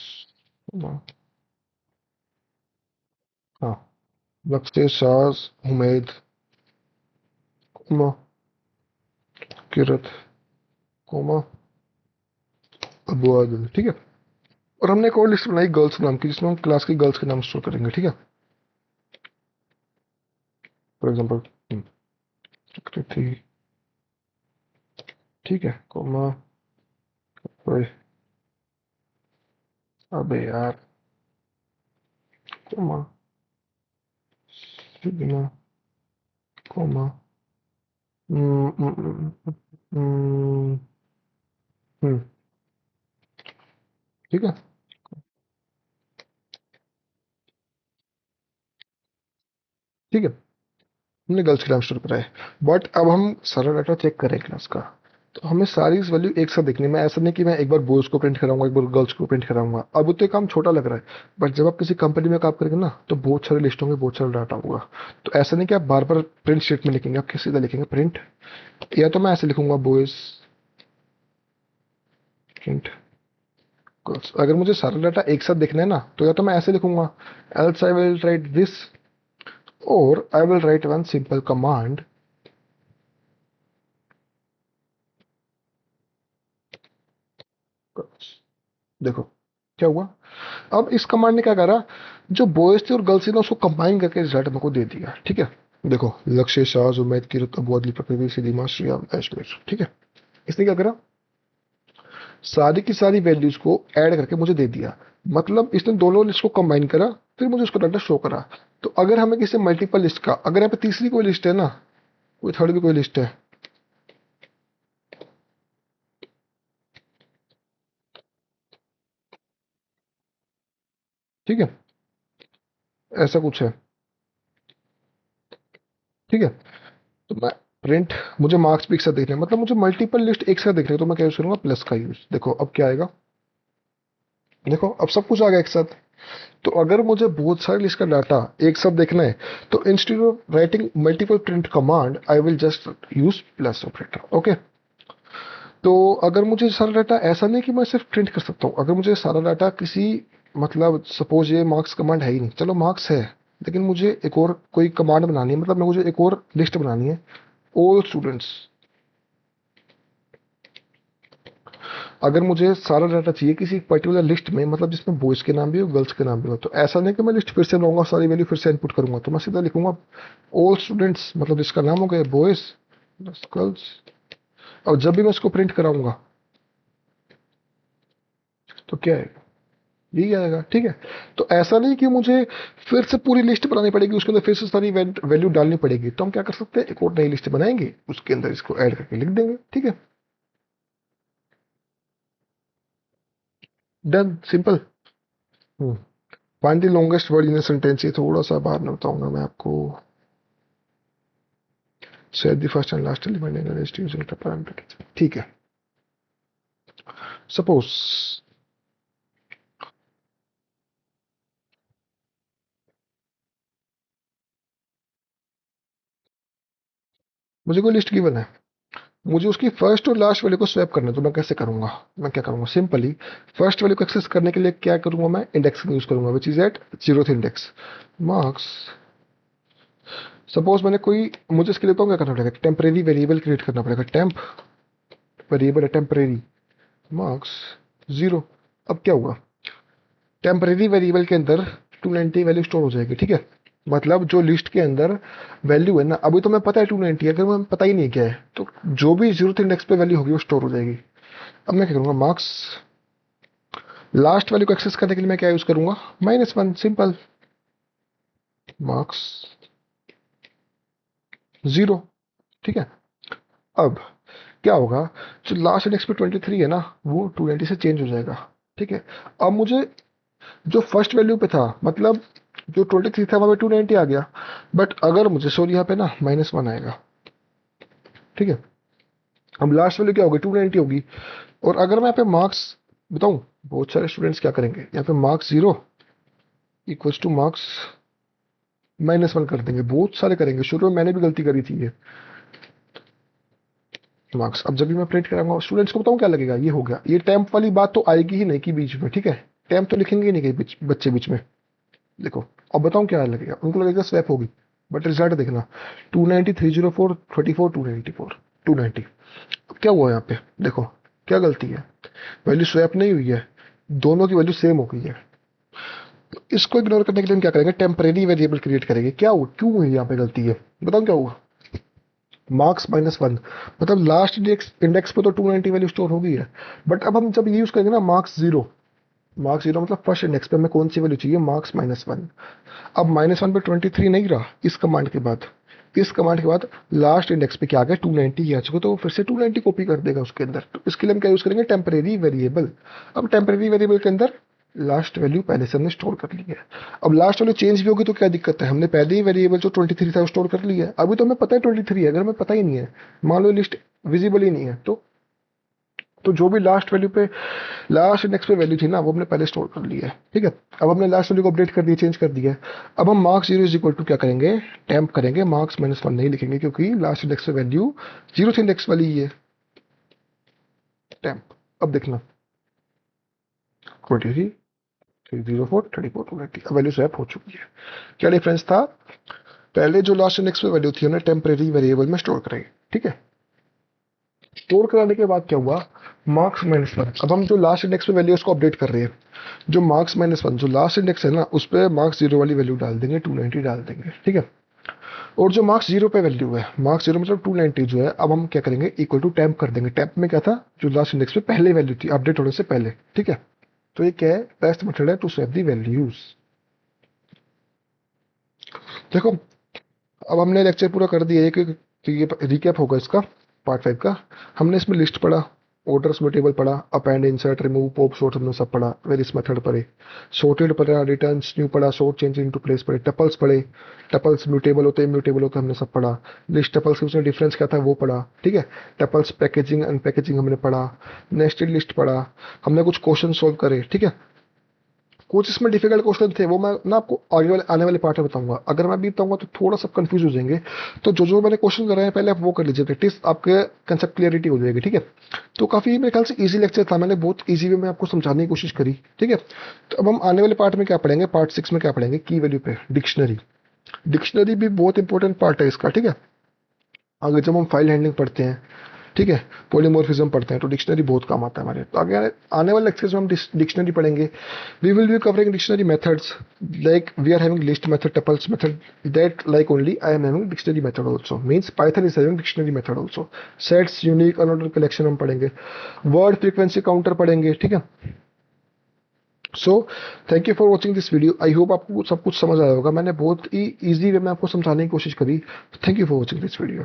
हाँ, लक्ष्य शाज उमेद, कोमा किरत, कोमा अबू आदिल, ठीक है। और हमने एक और लिस्ट बनाई गर्ल्स नाम की, जिसमें हम क्लास की गर्ल्स के नाम स्टोर करेंगे, ठीक है। फॉर एग्जाम्पल कृति, ठीक है, कोमा, ओए, अबे यार, कोमा सिग्मा, कोमा, हम्म, हम्म, हम्म, हम्म, ठीक है, ठीक है। हमने गर्ल्स के नाम स्टोर करा है, बट अब हम सारा डाटा चेक करें क्लास का, तो हमें सारी वैल्यू एक साथ देखनी है। मैं ऐसा नहीं कि मैं एक बार बॉयज को प्रिंट कराऊंगा, एक बार गर्ल्स को प्रिंट कराऊंगा, अब तो ये काम छोटा लग रहा है। बट जब आप किसी कंपनी में काम करेंगे ना, तो बहुत सारे लिस्ट होंगे, बहुत सारा डाटा होगा। तो ऐसा नहीं कि आप बार बार प्रिंट स्टेटमेंट लिखेंगे, आप सीधा लिखेंगे प्रिंट, या तो मैं ऐसे लिखूंगा बॉयज प्रिंट गर्ल्स। अगर मुझे सारा डाटा एक साथ देखना है ना, तो या तो मैं ऐसे लिखूंगा, else I will write this, और I will write one simple command, देखो क्या हुआ। अब इस कमांड ने क्या करा, जो बॉयज थे और गर्ल्स थे ना, उसको कंबाइन करके रिजल्ट मेरे को दे दिया, ठीक है। देखो, लक्ष्य शाह उमैद की रुत अबू अदली प्रकृति सिद्दीमा श्रिया ऐश्वर्य, ठीक है। इसने क्या करा, सारी की सारी वैल्यूज को ऐड करके मुझे दे दिया। मतलब इसने दोनों लिस्ट को कंबाइन करा, फिर मुझे उसका डाटा शो करा। तो अगर हमें किसी मल्टीपल लिस्ट का, अगर यहाँ पे तीसरी कोई लिस्ट है ना, कोई थर्ड भी कोई लिस्ट है, ठीक है, ऐसा कुछ है, ठीक है। तो मैं प्रिंट, मुझे मार्क्स भी एक साथ देखना है, मतलब मुझे मल्टीपल लिस्ट एक साथ देखना है, तो मैं क्या यूज करूंगा, प्लस का यूज। देखो अब क्या आएगा, देखो अब सब कुछ आ गया एक साथ। तो अगर मुझे बहुत सारे लिस्ट का डाटा एक साथ देखना है, तो instead of writing multiple print command I will just use plus operator. Okay, तो अगर मुझे सारा डाटा, ऐसा नहीं कि मैं सिर्फ प्रिंट कर सकता हूँ, अगर मुझे सारा डाटा किसी, मतलब सपोज ये मार्क्स कमांड है ही नहीं, चलो मार्क्स है, लेकिन मुझे एक और कोई कमांड बनानी है, मतलब मुझे एक और लिस्ट बनानी है, ऑल स्टूडेंट्स। अगर मुझे सारा डाटा चाहिए किसी पर्टिकुलर लिस्ट में, मतलब जिसमें बॉयज के नाम भी हो, गर्ल्स के नाम भी हो, तो ऐसा नहीं कि मैं लिस्ट फिर से लाऊंगा, सारी वैल्यू फिर से इनपुट करूंगा, तो मैं सीधा लिखूंगा ऑल स्टूडेंट्स, मतलब जिसका नाम हो गया बॉयज गर्ल्स। और जब भी मैं इसको प्रिंट कराऊंगा तो क्या है, यही आएगा। ठीक है, तो ऐसा नहीं कि मुझे फिर से पूरी लिस्ट बनानी पड़ेगी, उसके अंदर फिर से सारी वैल्यू डालनी पड़ेगी, तो हम क्या कर सकते हैं, एक और नई लिस्ट बनाएंगे, उसके अंदर इसको ऐड करके लिख देंगे। ठीक है, done, simple. Find the longest word in sentence, ये थोड़ा सा बाद में बताऊंगा मैं आपको। Set the first and last element in the list using the parameter. ठीक है, सपोज मुझे कोई लिस्ट गिवन है, मुझे उसकी फर्स्ट और लास्ट वैल्यू को स्वैप करना है, तो मैं कैसे करूंगा, मैं क्या करूंगा, सिंपली फर्स्ट वैल्यू को एक्सेस करने के लिए क्या करूंगा, मैं इंडेक्स का यूज करूंगा, which is at zeroth index. Marks, suppose मैंने कोई, मुझे इसके लिए तो क्या करना पड़ेगा, टेम्परेरी वेरिएबल क्रिएट करना पड़ेगा, टेम्प वेरिएबल है टेम्परेरी, मार्क्स जीरो। अब क्या हुआ, टेम्परेरी वेरिएबल के अंदर 290 वैल्यू स्टोर हो जाएगी। ठीक है, मतलब जो लिस्ट के अंदर वैल्यू है ना, अभी तो मैं पता है 290, अगर मैं पता ही नहीं क्या है, तो जो भी जीरो इंडेक्स पे वैल्यू होगी वो स्टोर हो जाएगी। अब मैं क्या करूंगा, मार्क्स, लास्ट वैल्यू को एक्सेस करने के लिए मैं क्या यूज करूंगा, -1, सिंपल, मार्क्स जीरो। ठीक है, अब क्या होगा, जो लास्ट इंडेक्स पे 23 है ना, वो 290 से चेंज हो जाएगा। ठीक है, अब मुझे जो फर्स्ट वैल्यू पे था, मतलब जो 23 था वहां पे 290 आ गया, बट अगर मुझे सॉरी यहाँ पे ना -1 आएगा। ठीक है, अब लास्ट वैल्यू क्या होगी, 290 होगी। और अगर मैं यहाँ पे मार्क्स बताऊं, बहुत सारे स्टूडेंट्स क्या करेंगे, यहाँ पे marks zero equals two marks -1 कर देंगे, बहुत सारे करेंगे, शुरू में मैंने भी गलती करी थी ये। मार्क्स, अब जब भी मैं प्रिंट कराऊंगा स्टूडेंट्स को बताऊं क्या लगेगा, ये हो गया, ये टेम्प वाली बात तो आएगी ही नहीं कि बीच में। ठीक है, टेम्प तो लिखेंगे ही नहीं कहीं बच्चे बीच में। देखो अब बताऊं क्या लगेगा, उनको लगेगा स्वैप होगी, बट रिजल्ट देखना, 290 304 24 294 290। अब क्या हुआ यहाँ पे, देखो क्या गलती है, वैल्यू स्वैप नहीं हुई है, दोनों की वैल्यू सेम हो गई है। तो इसको इग्नोर करने के लिए हम क्या करेंगे, टेम्परेरी वेरिएबल क्रिएट करेंगे। क्या हुआ, क्यों हुई यहाँ पे गलती है, बताऊं क्या हुआ, मार्क्स -1, मतलब लास्ट इंडेक्स इंडेक्स पे तो 290 वैल्यू स्टोर हो गई है, बट अब हम जब ये यूज करेंगे ना मार्क्स जीरो, मार्क्स जीरो मतलब फर्स्ट इंडेक्स पे हमें कौन सी वैल्यू चाहिए, मार्क्स -1। अब -1 पे 23 नहीं रहा, इस कमांड के बाद, इस कमांड के बाद लास्ट इंडेक्स पे क्या आ गया, 290 आ चुका, तो वो फिर से 290 कॉपी कर देगा उसके अंदर। तो इसके लिए हम क्या यूज करेंगे, टेम्परेरी वेरिएबल। अब टेम्परेरी वेरिएबल के अंदर लास्ट वैल्यू पहले से हमने स्टोर कर ली है। अब लास्ट वैल्यू चेंज भी होगी तो क्या दिक्कत है, हमने पहले ही वेरिएबल जो 23 था वो स्टोर कर लिया है, अभी तो हमें पता है 23 है, अगर हमें पता ही नहीं है, मान लो लिस्ट विजिबल ही नहीं है, तो जो भी लास्ट वैल्यू पे, लास्ट इंडेक्स पे वैल्यू थी ना, वो हमने पहले स्टोर कर ली है। ठीक है, अब हमने लास्ट वैल्यू को अपडेट कर दिया, चेंज कर दिया है। अब हम marks zero is equal to क्या करेंगे, टेम्प करेंगे, मार्क्स -1 नहीं लिखेंगे, क्योंकि लास्ट इंडेक्स पे वैल्यू जीरो इंडेक्स वाली ही है, टेम्प। अब देखना 23 304 34 290, अब वैल्यू स्वैप हो चुकी है। क्या डिफरेंस था, पहले जो लास्ट इंडेक्स पे वैल्यू थी हमने टेम्परेरी वेरिएबल में स्टोर कराई। ठीक है, स्टोर कराने के बाद क्या हुआ, मार्क्स -1, अब हम जो लास्ट इंडेक्स पे वैल्यू है उसको अपडेट कर रहे हैं, जो मार्क्स -1 जो लास्ट इंडेक्स है ना, उस पर मार्क्स जीरो वाली वैल्यू डाल देंगे, 290 डाल देंगे। ठीक है, और जो मार्क्स जीरो पे वैल्यू है, मार्क्स जीरो मतलब 290 जो है, अब हम क्या करेंगे, इक्वल टू टेम्प कर देंगे। टेम्प में क्या था, जो लास्ट इंडेक्स पे पहले वैल्यू थी अपडेट होने से पहले। ठीक है, तो ये क्या है, बेस्ट मेथड है टू स्वैप दी वैल्यूज। देखो अब हमने लेक्चर पूरा कर दिया, एक ये रिकैप होगा इसका, पार्ट 5 का। हमने इसमें लिस्ट पढ़ा, ऑर्डर्स म्यूटेबल पढ़ा, append, insert, remove, pop, sort हमने सब पढ़ा, वेरियस मेथड पढ़े। सॉर्टेड पढ़ा, रिटर्न्स, न्यू पढ़ा, सॉर्ट, चेंज इनटू प्लेस पढ़े। टपल्स पढ़े, टपल्स म्यूटेबल होते हैं, म्यूटेबल होते हैं, हमने सब पढ़ा। लिस्ट टपल्स के उसमें डिफरेंस क्या था वो पढ़ा, ठीक है। टपल्स पैकेजिंग, अनपैकेजिंग हमने पढ़ा। नेस्टेड लिस्ट पढ़ा। हमने कुछ क्वेश्चन सॉल्व करे, ठीक है। कुछ इसमें डिफिकल्ट क्वेश्चन थे, वो मैं ना आपको आने वाले पार्ट में बताऊंगा। अगर मैं अभी बताऊंगा तो थोड़ा सा कंफ्यूज हो जाएंगे। तो जो जो मैंने क्वेश्चन कराए हैं पहले आप वो कर लीजिए प्रैक्टिस, आपके कंसेप्ट क्लियरिटी हो जाएगी, ठीक है। तो काफी मेरे ख्याल से इजी लेक्चर था, मैंने बहुत इजी वे में आपको समझाने की कोशिश करी, ठीक है। तो अब हम आने वाले पार्ट में क्या पढ़ेंगे, पार्ट 6 में क्या पढ़ेंगे, की वैल्यू पे डिक्शनरी। डिक्शनरी भी बहुत इंपॉर्टेंट पार्ट है इसका, ठीक है। आगे जब हम फाइल हैंडलिंग पढ़ते हैं, ठीक है, पॉलीमॉर्फिज्म पढ़ते हैं, तो डिक्शनरी बहुत काम आता है हमारे। तो आगे आने वाले लेक्चर्स में हम डिक्शनरी पढ़ेंगे। We will be covering dictionary methods, like we are having list method, tuples method, that like only I am having dictionary method also, means Python is having dictionary method also. Sets, unique, unordered collection हम पढ़ेंगे। Word frequency counter पढ़ेंगे, ठीक है। So thank you for watching this video. I hope आपको सब कुछ समझ आया होगा, मैंने बहुत ही ईजी वे में आपको समझाने की कोशिश करी। Thank you for watching this video.